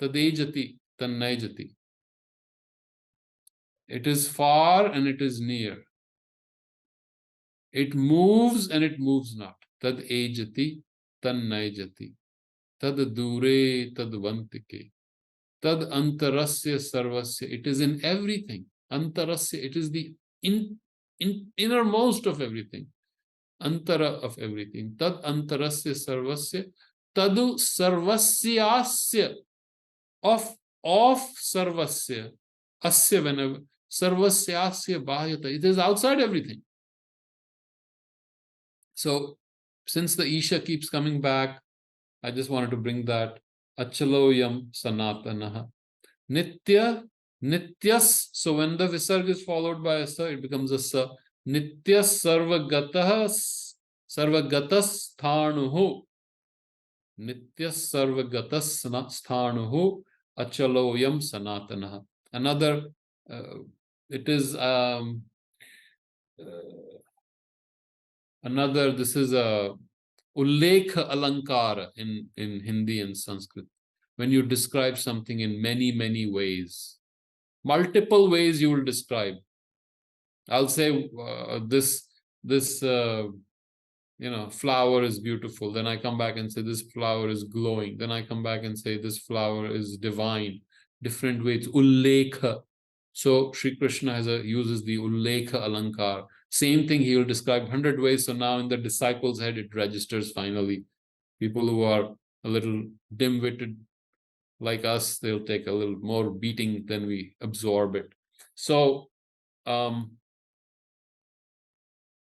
tadejati tannaijati. It is far and it is near. It moves and it moves not. Tad ejati, tannaijati. Tad dure, tad vantike. Tad antarasya sarvasya. It is in everything. Antarasya, it is the innermost of everything. Antara of everything. Tad antarasya sarvasya. Tadu sarvasyasya. Of sarvasya. Asya, whenever. Sarvasyasya bahyata. It is outside everything. So, since the Isha keeps coming back, I just wanted to bring that. Achaloyam sanatanaha. Nitya, nityas. So, when the visarga is followed by a sa, it becomes a sa. Nityas sarvagatas sthanuhu. Nityas sarvagatas sthanuhu. Achaloyam sanatanaha. Another, it is another, this is a ullekha alankara in Hindi and Sanskrit. When you describe something in many, many ways, multiple ways you will describe. I'll say this flower is beautiful. Then I come back and say this flower is glowing. Then I come back and say this flower is divine. Different ways. Ullekha. So Sri Krishna uses the ullekha alankar. Same thing he will describe 100 ways. So now in the disciples' head, it registers finally. People who are a little dim-witted like us, they'll take a little more beating than we absorb it. So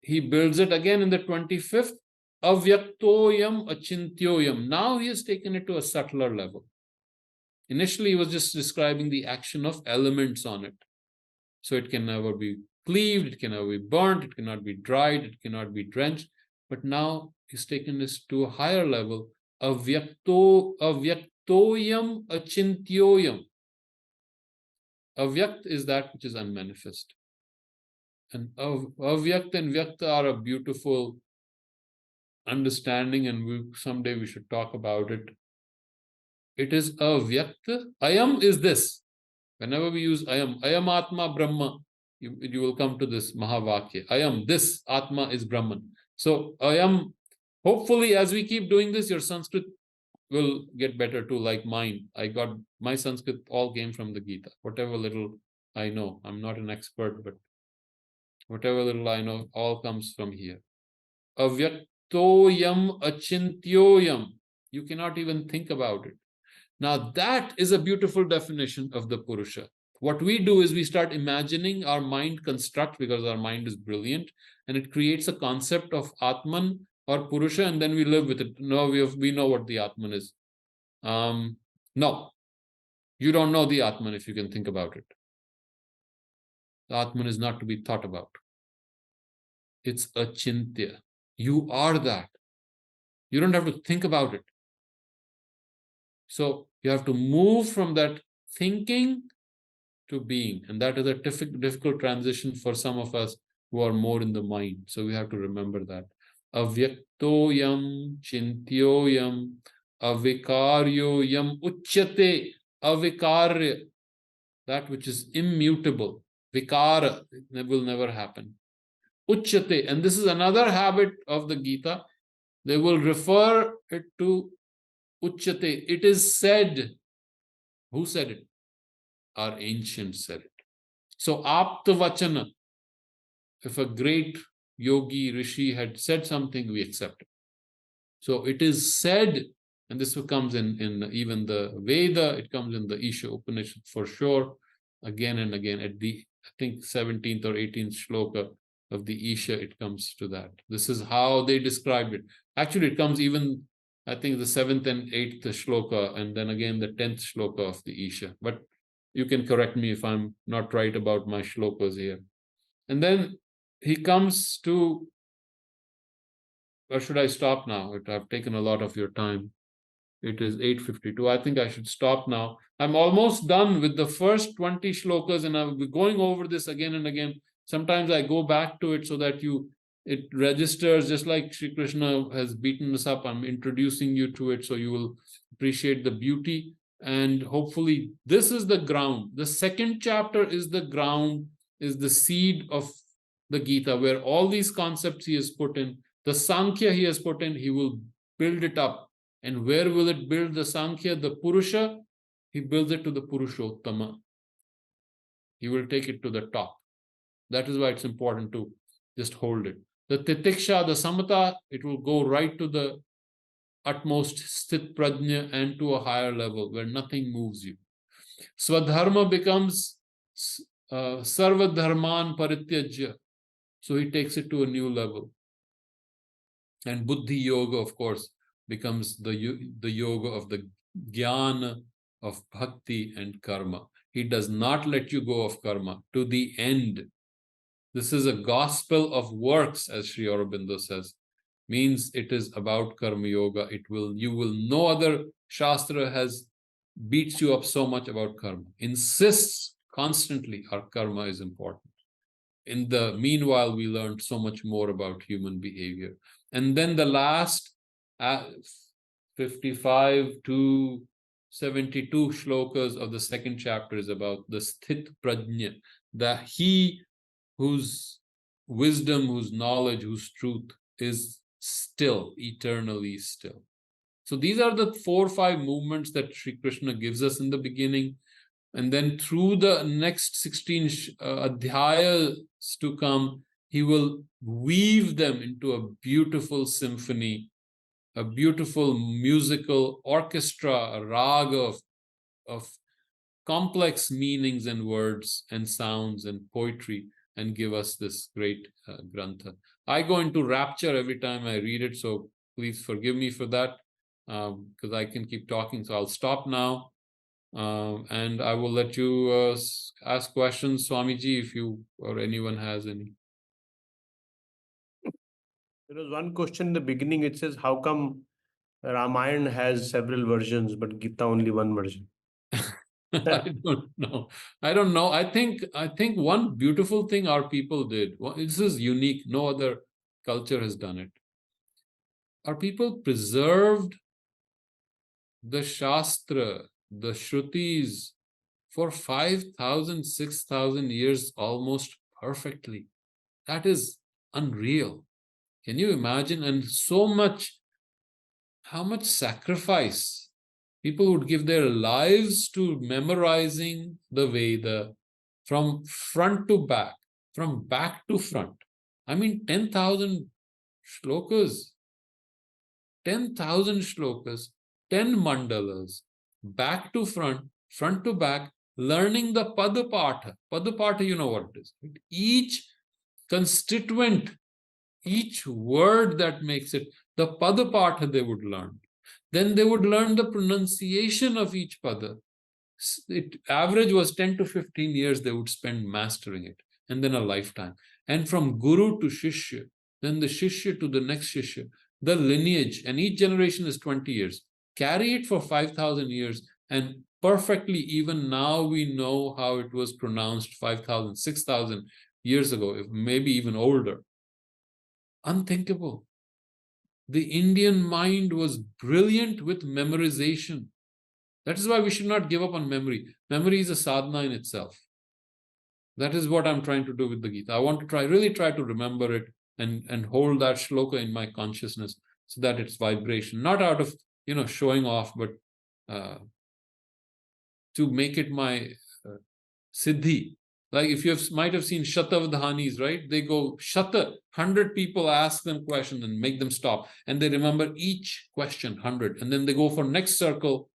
he builds it again in the 25th. Avyaktoyam achintyoyam. Now he has taken it to a subtler level. Initially, he was just describing the action of elements on it. So it can never be cleaved, it can never be burnt, it cannot be dried, it cannot be drenched. But now he's taken this to a higher level. Avyaktoyam achintyoyam. Avyakt is that which is unmanifest. And avyakt and vyakta are a beautiful understanding, and someday we should talk about it. It is avyakta. Ayam is this. Whenever we use ayam atma brahma, you will come to this mahavakya. Ayam, this atma is Brahman. So ayam, hopefully as we keep doing this, your Sanskrit will get better too, like mine. My Sanskrit all came from the Gita. Whatever little I know, I'm not an expert, but whatever little I know, all comes from here. Avyaktoyam achintyoyam. You cannot even think about it. Now that is a beautiful definition of the Purusha. What we do is we start imagining, our mind construct, because our mind is brilliant, and it creates a concept of Atman or Purusha, and then we live with it. No, we know what the Atman is. No, you don't know the Atman if you can think about it. The Atman is not to be thought about. It's achintya. You are that. You don't have to think about it. So you have to move from that thinking to being, and that is a difficult transition for some of us who are more in the mind. So we have to remember that. Avyaktoyam chintyoyam avikaryoyam uchyate. Avikarya, that which is immutable. Vikara, it will never happen. Uchyate, and this is another habit of the Gita. They will refer it to uchyate. It is said. Who said it? Our ancients said it. So aptavachana, if a great yogi, rishi had said something, we accept it. So it is said, and this comes in even the Veda, it comes in the Isha Upanishad for sure, again and again. At the, I think, 17th or 18th shloka of the Isha, it comes to that. This is how they describe it. Actually, it comes even, I think, the 7th and 8th shloka, and then again the 10th shloka of the Isha. But you can correct me if I'm not right about my shlokas here. And then he comes to, or should I stop now? I've taken a lot of your time. It is 8:52. I think I should stop now. I'm almost done with the first 20 shlokas, and I'll be going over this again and again. Sometimes I go back to it so that it registers, just like Sri Krishna has beaten us up. I'm introducing you to it so you will appreciate the beauty. And hopefully this is the ground. The second chapter is the ground, is the seed of the Gita, where all these concepts he has put in, the Sankhya he has put in, he will build it up. And where will it build the Sankhya? The Purusha, he builds it to the Purushottama. He will take it to the top. That is why it's important to just hold it. The Titiksha, the Samata, it will go right to the utmost Sthit Prajna and to a higher level where nothing moves you. Swadharma becomes Sarva Dharman Parityajya. So he takes it to a new level. And Buddhi Yoga, of course, becomes the yoga of the jnana of bhakti and karma. He does not let you go of karma to the end. This is a gospel of works, as Sri Aurobindo says. Means it is about karma yoga. No other shastra beats you up so much about karma. Insists constantly our karma is important. In the meanwhile, we learned so much more about human behavior. And then the last 55 to 72 shlokas of the second chapter is about the Sthit Prajna, he whose wisdom, whose knowledge, whose truth is still, eternally still. So these are the 4 or 5 movements that Sri Krishna gives us in the beginning. And then through the next 16 adhyayas to come, he will weave them into a beautiful symphony, a beautiful musical orchestra, a raga of complex meanings and words and sounds and poetry, and give us this great grantha. I go into rapture every time I read it, so please forgive me for that, because I can keep talking. So I'll stop now. And I will let you ask questions, Swamiji, if you or anyone has any.
There was one question in the beginning. It says, how come Ramayana has several versions, but Gita only one version?
I don't know. I think one beautiful thing our people did. This is unique. No other culture has done it. Our people preserved the Shastra, the Shrutis, for 5,000, 6,000 years almost perfectly. That is unreal. Can you imagine? And so much, how much sacrifice people would give their lives to memorizing the Veda from front to back, from back to front. I mean, 10,000 shlokas, 10,000 shlokas, 10 mandalas, back to front, front to back, learning the Padapatha. Padapatha, you know what it is. Each constituent, each word that makes it, the Padapatha they would learn. Then they would learn the pronunciation of each pada. Average was 10 to 15 years they would spend mastering it, and then a lifetime. And from Guru to Shishya, then the Shishya to the next Shishya, the lineage, and each generation is 20 years. Carry it for 5,000 years, and perfectly, even now we know how it was pronounced 5,000, 6,000 years ago, if maybe even older. Unthinkable. The Indian mind was brilliant with memorization. That is why we should not give up on memory. Memory is a sadhana in itself. That is what I'm trying to do with the Gita. I want to really try to remember it and hold that shloka in my consciousness so that it's vibration, not out of showing off, but to make it my siddhi. Like if you might have seen Shatavadhanis, right? They go Shata, 100 people ask them questions and make them stop. And they remember each question, 100. And then they go for next circle.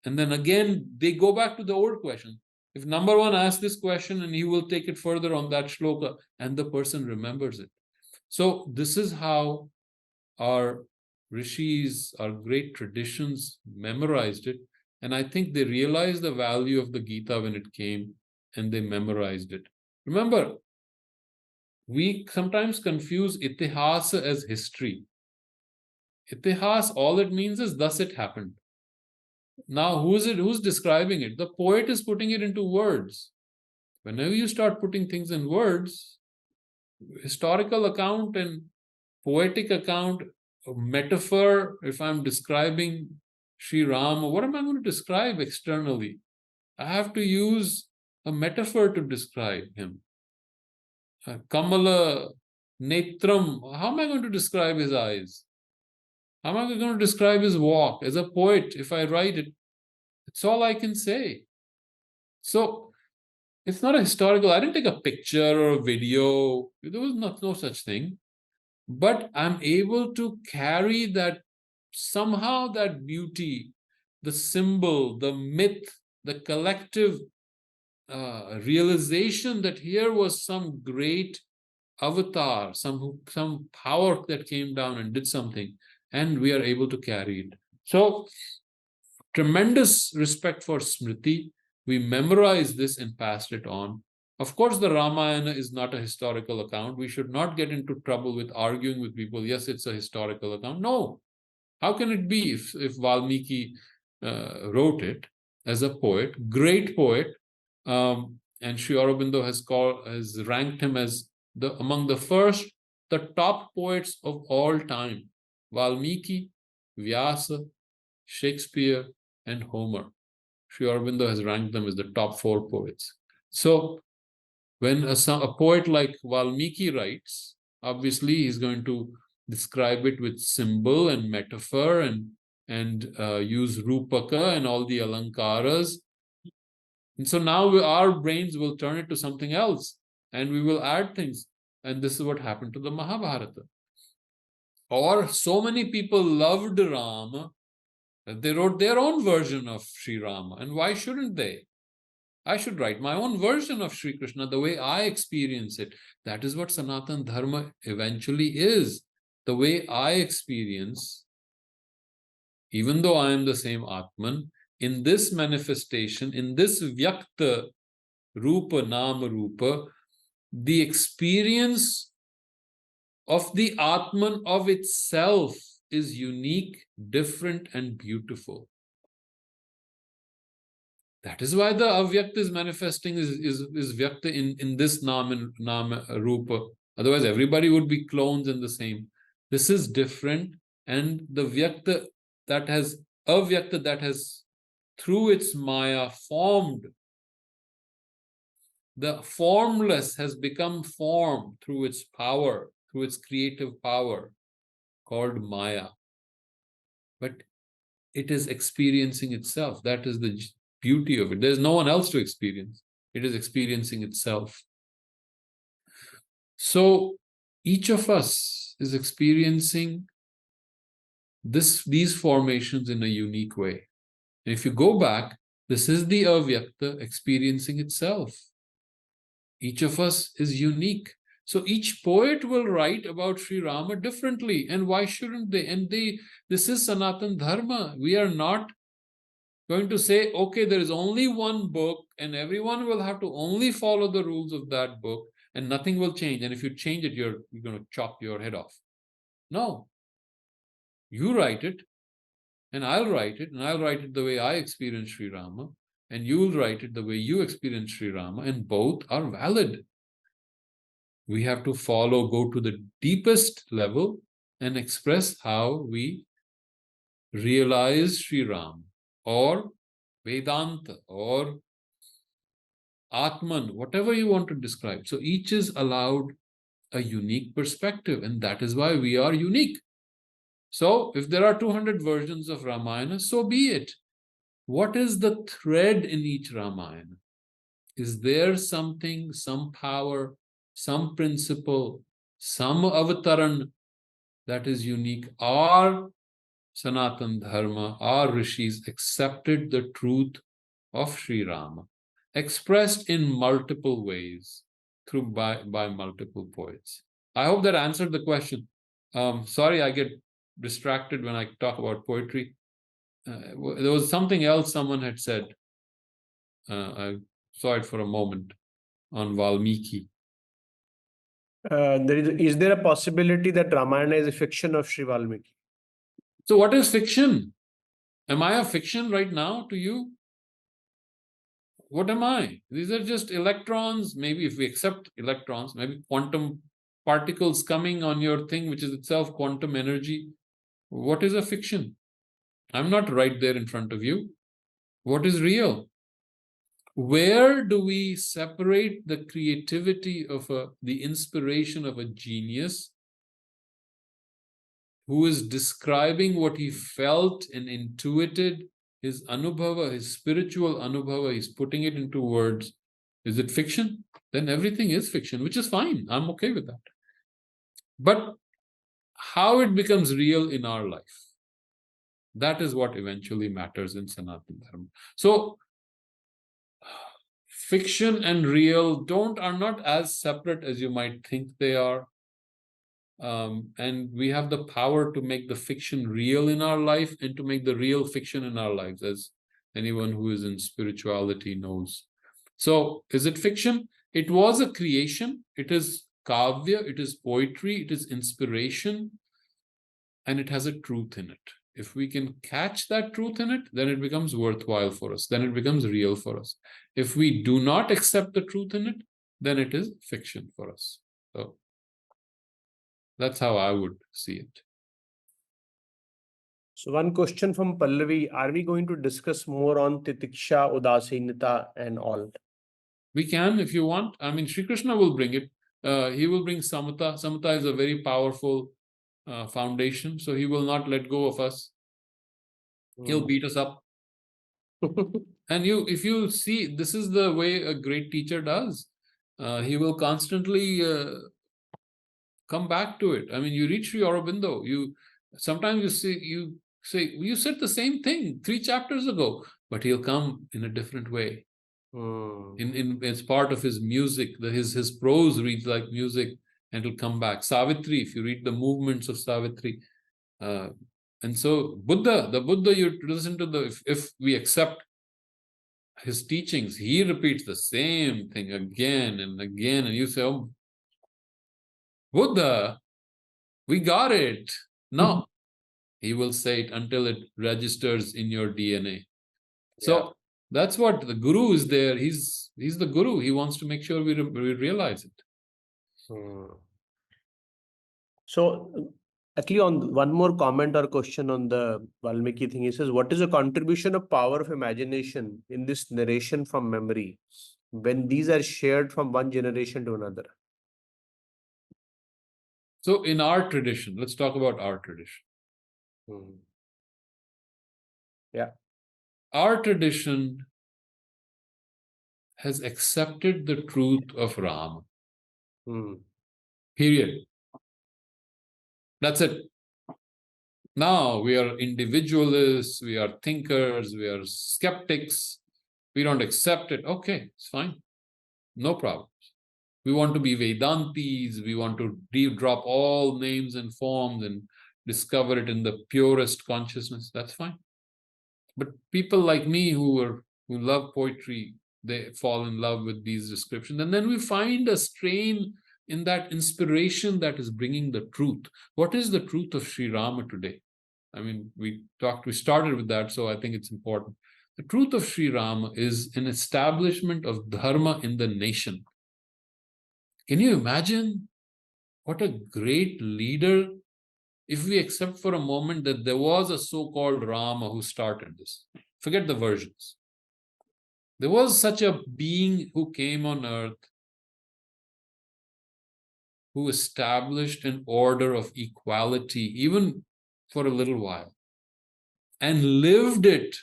And then again, they go back to the old question. If number one asks this question, and he will take it further on that shloka, and the person remembers it. So this is how our rishis, our great traditions memorized it. And I think they realized the value of the Gita when it came, and they memorized it. Remember, we sometimes confuse itihas as history. Itihas, all it means is thus it happened. Now, who's describing it? The poet is putting it into words. Whenever you start putting things in words, historical account and poetic account, metaphor, if I'm describing Sri Ram, what am I going to describe externally? I have to use a metaphor to describe him. Kamala Netram, how am I going to describe his eyes? How am I going to describe his walk? As a poet, if I write it, it's all I can say. So it's not a historical, I didn't take a picture or a video. There was no such thing. But I'm able to carry that, somehow that beauty, the symbol, the myth, the collective realization that here was some great avatar, some power that came down and did something, and we are able to carry it. So tremendous respect for Smriti. We memorized this and passed it on. Of course, the Ramayana is not a historical account. We should not get into trouble with arguing with people. Yes, it's a historical account. No. How can it be if Valmiki wrote it as a poet, great poet, and Sri Aurobindo has ranked him as among the top poets of all time. Valmiki, Vyasa, Shakespeare, and Homer. Sri Aurobindo has ranked them as the top 4 poets. So when a poet like Valmiki writes, obviously he's going to describe it with symbol and metaphor and use rupaka and all the alankaras. And so now our brains will turn it to something else, and we will add things. And this is what happened to the Mahabharata. Or so many people loved Rama, they wrote their own version of Sri Rama. And why shouldn't they? I should write my own version of Sri Krishna the way I experience it. That is what Sanatana Dharma eventually is. The way I experience, even though I am the same Atman, in this manifestation, in this Vyakta Rupa Nama Rupa, the experience of the Atman of itself is unique, different, and beautiful. That is why the avyakta is manifesting, is vyakta in this nama rupa. Otherwise, everybody would be clones and the same. This is different. and the Vyakta that has, Avyakta that has through its Maya formed. The formless has become form through its power, through its creative power, called Maya. But it is experiencing itself. That is the beauty of it. There's no one else to experience. It is experiencing itself. So each of us is experiencing these formations in a unique way. And if you go back, this is the Avyakta experiencing itself. Each of us is unique. So each poet will write about Sri Rama differently. And why shouldn't they? And this is Sanatan Dharma. We are not going to say, okay, there is only one book and everyone will have to only follow the rules of that book and nothing will change. And if you change it, you're going to chop your head off. No. You write it and I'll write it, and I'll write it the way I experience Sri Rama, and you'll write it the way you experience Sri Rama, and both are valid. We have to go to the deepest level and express how we realize Sri Ram or Vedanta or Atman, whatever you want to describe. So each is allowed a unique perspective, and that is why we are unique. So if there are 200 versions of Ramayana, so be it. What is the thread in each Ramayana? Is there something, some power, some principle, some avataran that is unique? Our Sanatan Dharma, our rishis accepted the truth of Sri Rama, expressed in multiple ways by multiple poets. I hope that answered the question. Sorry, I get distracted when I talk about poetry. There was something else someone had said. I saw it for a moment on Valmiki.
Is there a possibility that Ramayana is a fiction of Sri Valmiki?
So what is fiction? Am I a fiction right now to you? What am I? These are just electrons. Maybe if we accept electrons, maybe quantum particles coming on your thing, which is itself quantum energy. What is a fiction? I'm not right there in front of you. What is real? Where do we separate the creativity of the inspiration of a genius who is describing what he felt and intuited, his anubhava, his spiritual anubhava, he's putting it into words. Is it fiction? Then everything is fiction, which is fine. I'm okay with that. But how it becomes real in our life, that is what eventually matters in Sanatana Dharma. So fiction and real are not as separate as you might think they are. And we have the power to make the fiction real in our life and to make the real fiction in our lives, as anyone who is in spirituality knows. So is it fiction? It was a creation. It is kavya, it is poetry, it is inspiration, and it has a truth in it. If we can catch that truth in it, then it becomes worthwhile for us. Then it becomes real for us. If we do not accept the truth in it, then it is fiction for us. So that's how I would see it.
So one question from Pallavi, are we going to discuss more on Titiksha, Udasinita and all?
We can, if you want. I mean, Sri Krishna will bring it. He will bring Samata. Samata is a very powerful foundation, so he will not let go of us. He'll beat us up. And if you see, this is the way a great teacher does. He will constantly come back to it. I mean, you read Sri Aurobindo, sometimes you say, you said the same thing 3 chapters ago, but he'll come in a different way. It's part of his music. His prose reads like music, and it'll come back. Savitri, if you read the movements of Savitri, and so the Buddha, you listen to if we accept his teachings, he repeats the same thing again and again, and you say, oh, Buddha, we got it. No, he will say it until it registers in your DNA. So that's what the guru is there. He's the guru. He wants to make sure we realize it.
So Actually, on one more comment or question on the Valmiki thing, he says, what is the contribution of power of imagination in this narration from memory when these are shared from one generation to another?
So in our tradition, let's talk about our tradition.
Yeah.
Our tradition has accepted the truth of Rama. Period. That's it. Now we are individualists, we are thinkers, we are skeptics. We don't accept it. Okay, it's fine. No problem. We want to be Vedantis. We want to drop all names and forms and discover it in the purest consciousness. That's fine. But people like me who love poetry, they fall in love with these descriptions. And then we find a strain in that inspiration that is bringing the truth. What is the truth of Sri Rama today? I mean, we started with that, so I think it's important. The truth of Sri Rama is an establishment of dharma in the nation. Can you imagine what a great leader, if we accept for a moment that there was a so-called Rama who started this? Forget the versions. There was such a being who came on earth, who established an order of equality, even for a little while, and lived it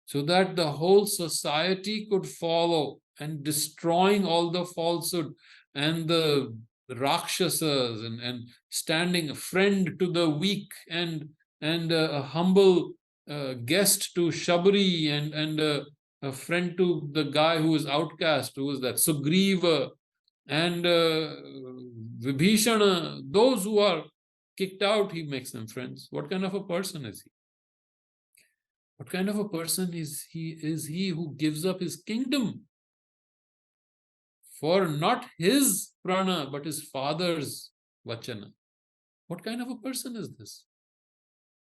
so that the whole society could follow, and destroying all the falsehood and the Rakshasas, and standing a friend to the weak, and a humble guest to Shabri, and a friend to the guy who was outcast, who was that Sugriva, and Vibhishana. Those who are kicked out, he makes them friends. What kind of a person is he? What kind of a person is he? Is he who gives up his kingdom for not his prana, but his father's vachana? What kind of a person is this?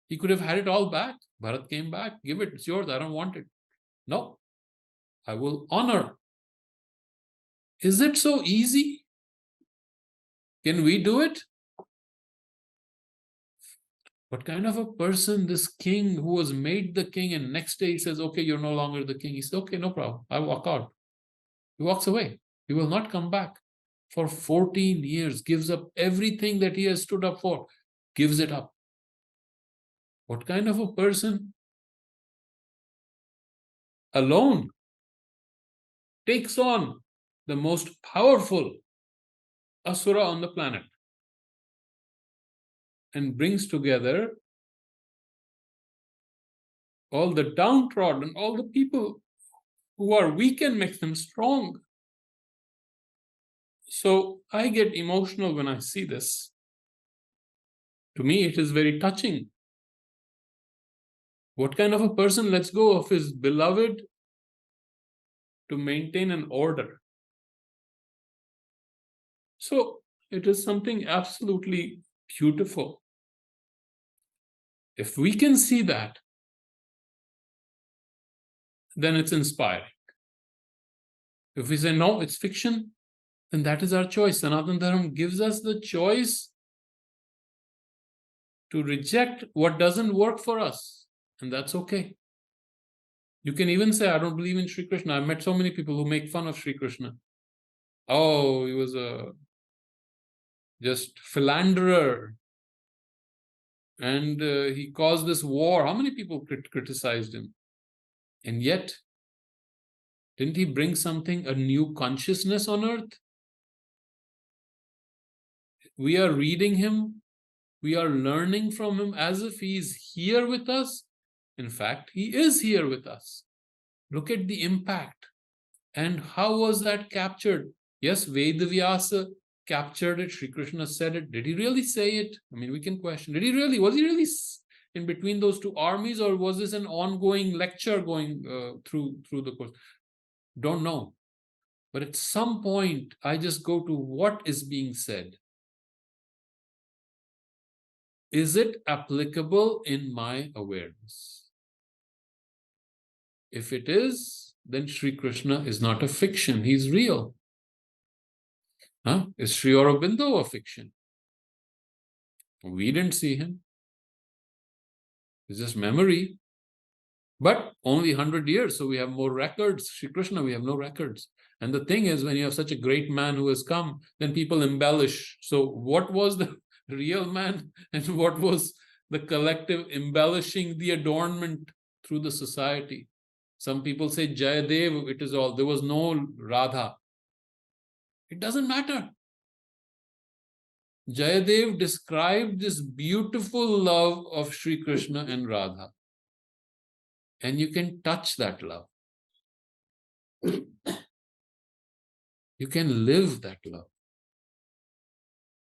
He could have had it all back. Bharat came back. Give it. It's yours. I don't want it. No. I will honor. Is it so easy? Can we do it? What kind of a person, this king who was made the king, and next day he says, okay, you're no longer the king. He says, okay, no problem. I walk out. He walks away. He will not come back. For 14 years, gives up everything that he has stood up for, gives it up. What kind of a person alone takes on the most powerful asura on the planet and brings together all the downtrodden, all the people who are weak, and makes them strong? So I get emotional when I see this. To me, it is very touching. What kind of a person lets go of his beloved to maintain an order? So it is something absolutely beautiful. If we can see that, then it's inspiring. If we say, no, it's fiction, then that is our choice. Sanatana Dharma gives us the choice to reject what doesn't work for us, and that's okay. You can even say, I don't believe in Sri Krishna. I've met so many people who make fun of Sri Krishna. Oh, he was a just philanderer, and he caused this war. How many people criticized him? And yet, didn't he bring something, a new consciousness on earth? We are reading him, we are learning from him as if he is here with us. In fact, he is here with us. Look at the impact. And how was that captured? Yes, Vedavyasa captured it. Sri Krishna said it. Did he really say it? I mean, we can question. Was he really in between those two armies, or was this an ongoing lecture going through the course? Don't know. But at some point, I just go to what is being said. Is it applicable in my awareness? If it is, then Sri Krishna is not a fiction. He's real. Is Sri Aurobindo a fiction? We didn't see him. It's just memory. But only 100 years, so we have more records. Sri Krishna, we have no records. And the thing is, when you have such a great man who has come, then people embellish. So what was the real man and what was the collective embellishing the adornment through the society? Some people say Jayadev, it is all. There was no Radha. It doesn't matter. Jayadev described this beautiful love of Sri Krishna and Radha. And you can touch that love. You can live that love.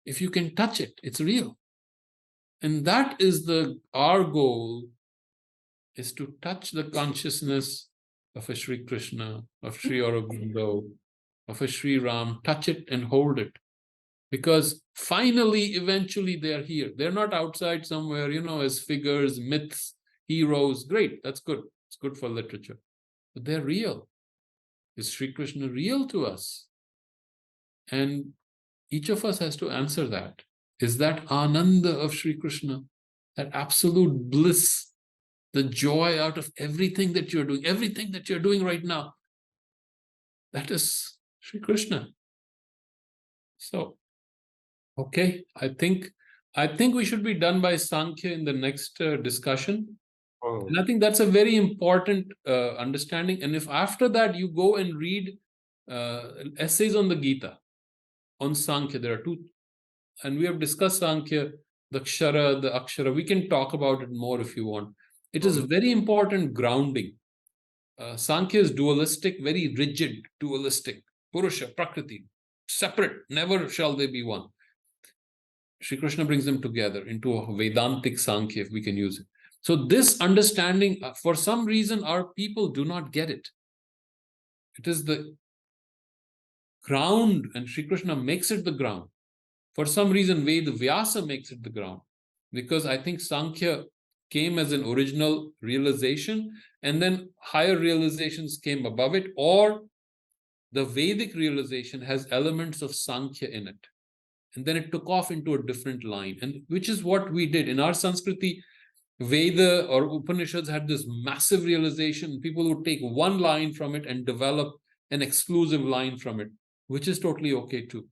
If you can touch it, it's real. And that is our goal, is to touch the consciousness of a Sri Krishna, of Sri Aurobindo, of a Sri Ram, touch it and hold it. Because finally, eventually, they're here. They're not outside somewhere, as figures, myths, heroes. Great, that's good. It's good for literature. But they're real. Is Sri Krishna real to us? And each of us has to answer that. Is that Ananda of Sri Krishna, that absolute bliss, the joy out of everything that you're doing right now? That is Sri Krishna. So, okay, I think we should be done by Sankhya in the next discussion. Oh. And I think that's a very important understanding. And if after that you go and read essays on the Gita, on Sankhya, there are two, and we have discussed Sankhya, the Kshara, the Akshara. We can talk about it more if you want. It is very important grounding. Sankhya is dualistic, very rigid, dualistic. Purusha, Prakriti, separate, never shall they be one. Sri Krishna brings them together into a Vedantic Sankhya, if we can use it. So this understanding, for some reason, our people do not get it. It is the ground, and Sri Krishna makes it the ground. For some reason, Ved Vyasa makes it the ground. Because I think Sankhya came as an original realization, and then higher realizations came above it, or the Vedic realization has elements of Sankhya in it. And then it took off into a different line, and which is what we did. In our Sanskriti, Veda or Upanishads had this massive realization. People would take one line from it and develop an exclusive line from it, which is totally okay too.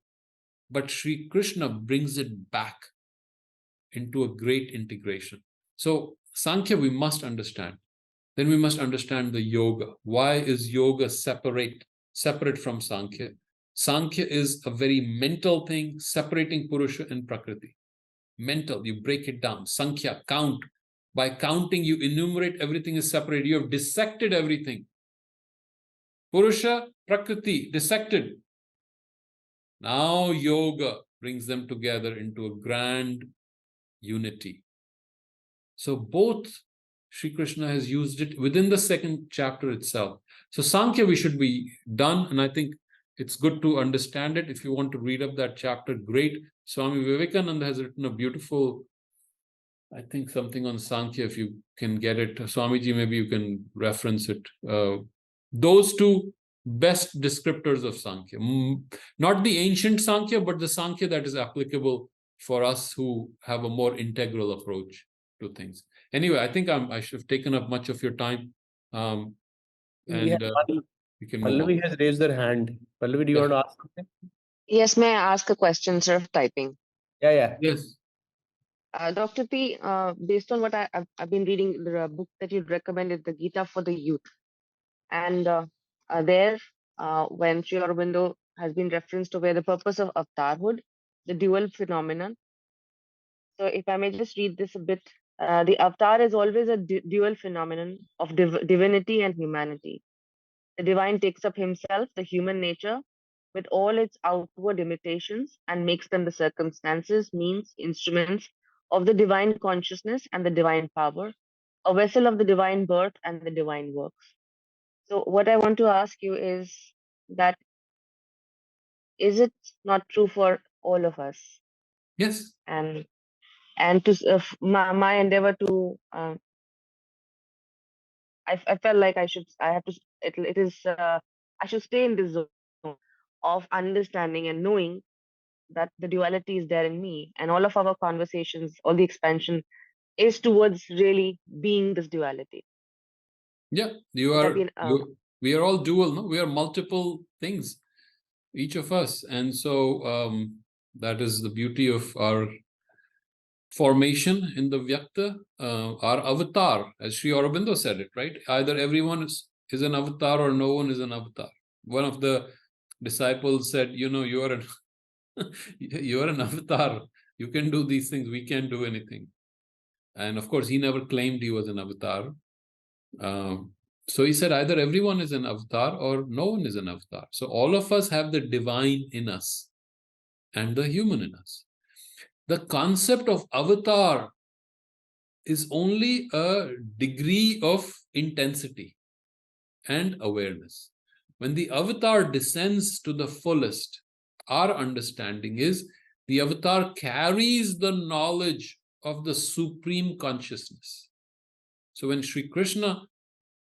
But Sri Krishna brings it back into a great integration. So Sankhya we must understand. Then we must understand the yoga. Why is yoga separate from Sankhya? Sankhya is a very mental thing, separating Purusha and Prakriti. Mental, you break it down. Sankhya, count. By counting, you enumerate everything is separated. You have dissected everything. Purusha, Prakriti, dissected. Now yoga brings them together into a grand unity. So both Sri Krishna has used it within the second chapter itself. So Sankhya we should be done, and I think it's good to understand it. If you want to read up that chapter, great. Swami Vivekananda has written a beautiful, I think, something on Sankhya, if you can get it. Swamiji, maybe you can reference it. Those two best descriptors of Sankhya. Not the ancient Sankhya, but the Sankhya that is applicable for us who have a more integral approach to things. Anyway, I think I should have taken up much of your time. We can move
Pallavi
on.
has raised her hand. Pallavi, do you want to ask something?
Yes, may I ask a question, sir, of typing?
Yeah.
Yes.
Dr. P, based on what I've been reading, the book that you recommended, the Gita for the Youth. And there, when Sri Aurobindo has been referenced to where the purpose of avatarhood, the dual phenomenon. So if I may just read this a bit, the avatar is always a dual phenomenon of divinity and humanity. The divine takes up himself, the human nature, with all its outward imitations, and makes them the circumstances, means, instruments of the divine consciousness and the divine power, a vessel of the divine birth and the divine works. So what I want to ask you is that, is it not true for all of us?
Yes.
And to my endeavor to I felt like I should stay in this zone of understanding and knowing that the duality is there in me, and all of our conversations, all the expansion is towards really being this duality.
Yeah,
Would that be
we are all dual, no? We are multiple things, each of us. And so that is the beauty of our formation in the Vyakta, our avatar, as Sri Aurobindo said it, right? Either everyone is an avatar or no one is an avatar. One of the disciples said, you know, you are an avatar. You can do these things. We can't do anything. And of course, he never claimed he was an avatar. So he said either everyone is an avatar or no one is an avatar. So all of us have the divine in us and the human in us. The concept of avatar is only a degree of intensity and awareness. When the avatar descends to the fullest, our understanding is the avatar carries the knowledge of the supreme consciousness. So when Sri Krishna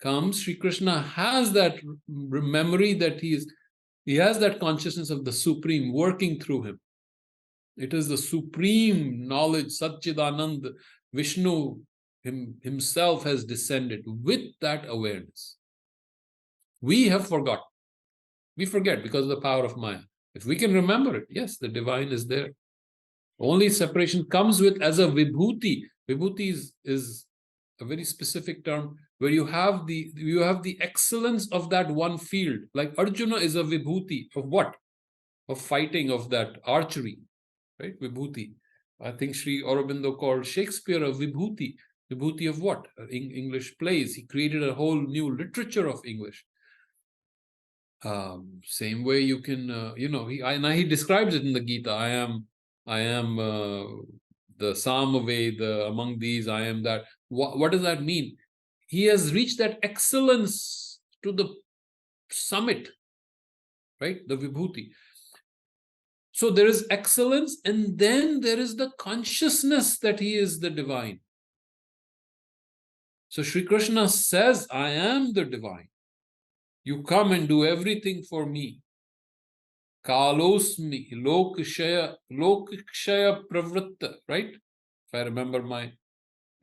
comes, Sri Krishna has that memory that he has that consciousness of the supreme working through him. It is the supreme knowledge, Satchidanand, Vishnu himself has descended with that awareness. We have forgotten. We forget because of the power of Maya. If we can remember it, yes, the divine is there. Only separation comes with as a vibhuti. Vibhuti is a very specific term where you have the excellence of that one field. Like Arjuna is a vibhuti of what? Of fighting, of that archery, right? Vibhuti. I think Sri Aurobindo called Shakespeare a vibhuti. Vibhuti of what? English plays. He created a whole new literature of English. Same way you can, he describes it in the Gita. I am the Samaveda, among these I am that. What does that mean? He has reached that excellence to the summit, right? The Vibhuti. So there is excellence, and then there is the consciousness that he is the divine. So Sri Krishna says, I am the divine. You come and do everything for me. Kalosmi, lokshaya pravritta, right? If I remember my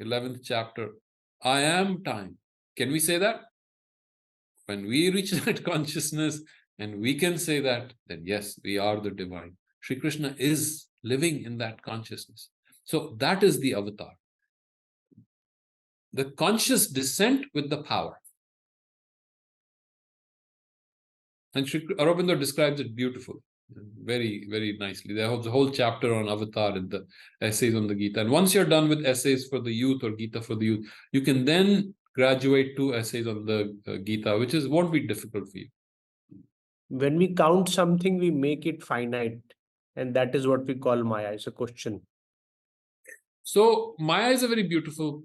11th chapter, I am time. Can we say that? When we reach that consciousness and we can say that, then yes, we are the divine. Sri Krishna is living in that consciousness. So that is the avatar. The conscious descent with the power. And Sri Aurobindo describes it beautifully, very, very nicely. There's a whole chapter on avatar in the essays on the Gita. And once you're done with essays for the youth or Gita for the youth, you can then graduate to essays on the Gita, which won't be difficult for you.
When we count something, we make it finite. And that is what we call Maya. It's a question.
So Maya is a very beautiful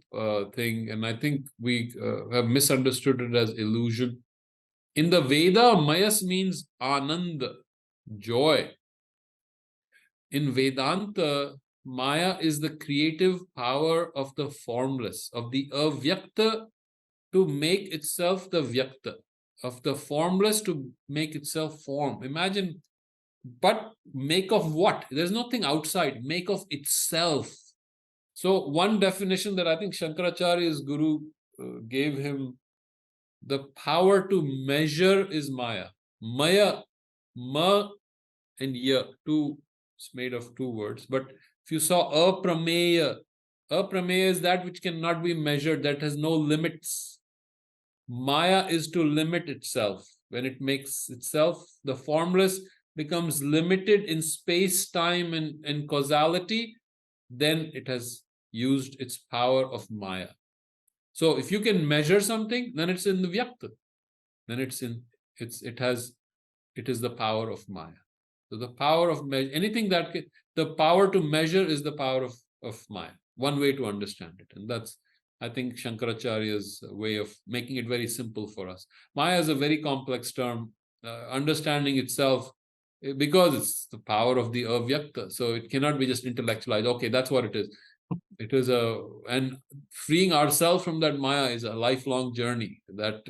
thing. And I think we have misunderstood it as illusion. In the Veda, Mayas means Ananda, joy. In Vedanta, Maya is the creative power of the formless, of the avyakta to make itself the vyakta, of the formless to make itself form. Imagine, but make of what? There's nothing outside, make of itself. So one definition that I think Shankaracharya's guru gave him, the power to measure is Maya. Maya, ma and ya, it's made of two words. But if you saw aprameya is that which cannot be measured, that has no limits. Maya is to limit itself. When it makes itself, the formless becomes limited in space, time, and causality, then it has used its power of Maya. So if you can measure something, then it's in the Vyakta. Then it is the power of Maya. So the power of anything the power to measure is the power of Maya. One way to understand it. And that's, I think, Shankaracharya's way of making it very simple for us. Maya is a very complex term. Understanding itself, because it's the power of the avyakta, so it cannot be just intellectualized. Okay, that's what it is. It is and freeing ourselves from that Maya is a lifelong journey. That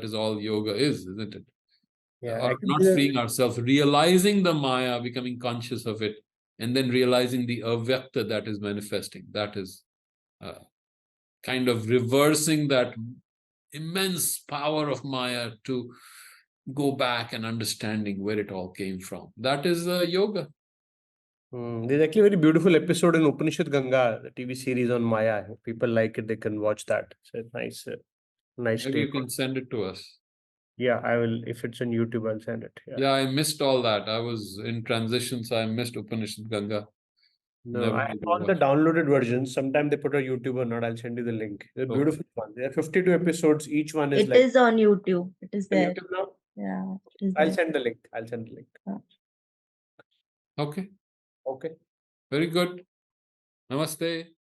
is all yoga is, isn't it?
Yeah,
or not freeing ourselves, realizing the Maya, becoming conscious of it, and then realizing the avyakta that is manifesting. That is kind of reversing that immense power of Maya to go back and understanding where it all came from. That is yoga.
There's actually a very beautiful episode in Upanishad Ganga, the TV series on Maya. If people like it, they can watch that. So it's nice, nice
Maybe you
take.
can send it to us.
Yeah, I will. If it's on YouTube, I'll send it.
Yeah, I missed all that. I was in transition, so I missed Upanishad Ganga.
No,
Never
I have
did
all the
watch.
downloaded versions. Sometime they put on YouTube or not. I'll send you the link. They're
Okay.
beautiful one. There are 52 episodes. Each one is
It
like
is on YouTube. It is
on
there.
YouTube now.
Yeah, it is
I'll
there.
send the link. I'll send the link.
Okay.
Okay.
Very good. Namaste.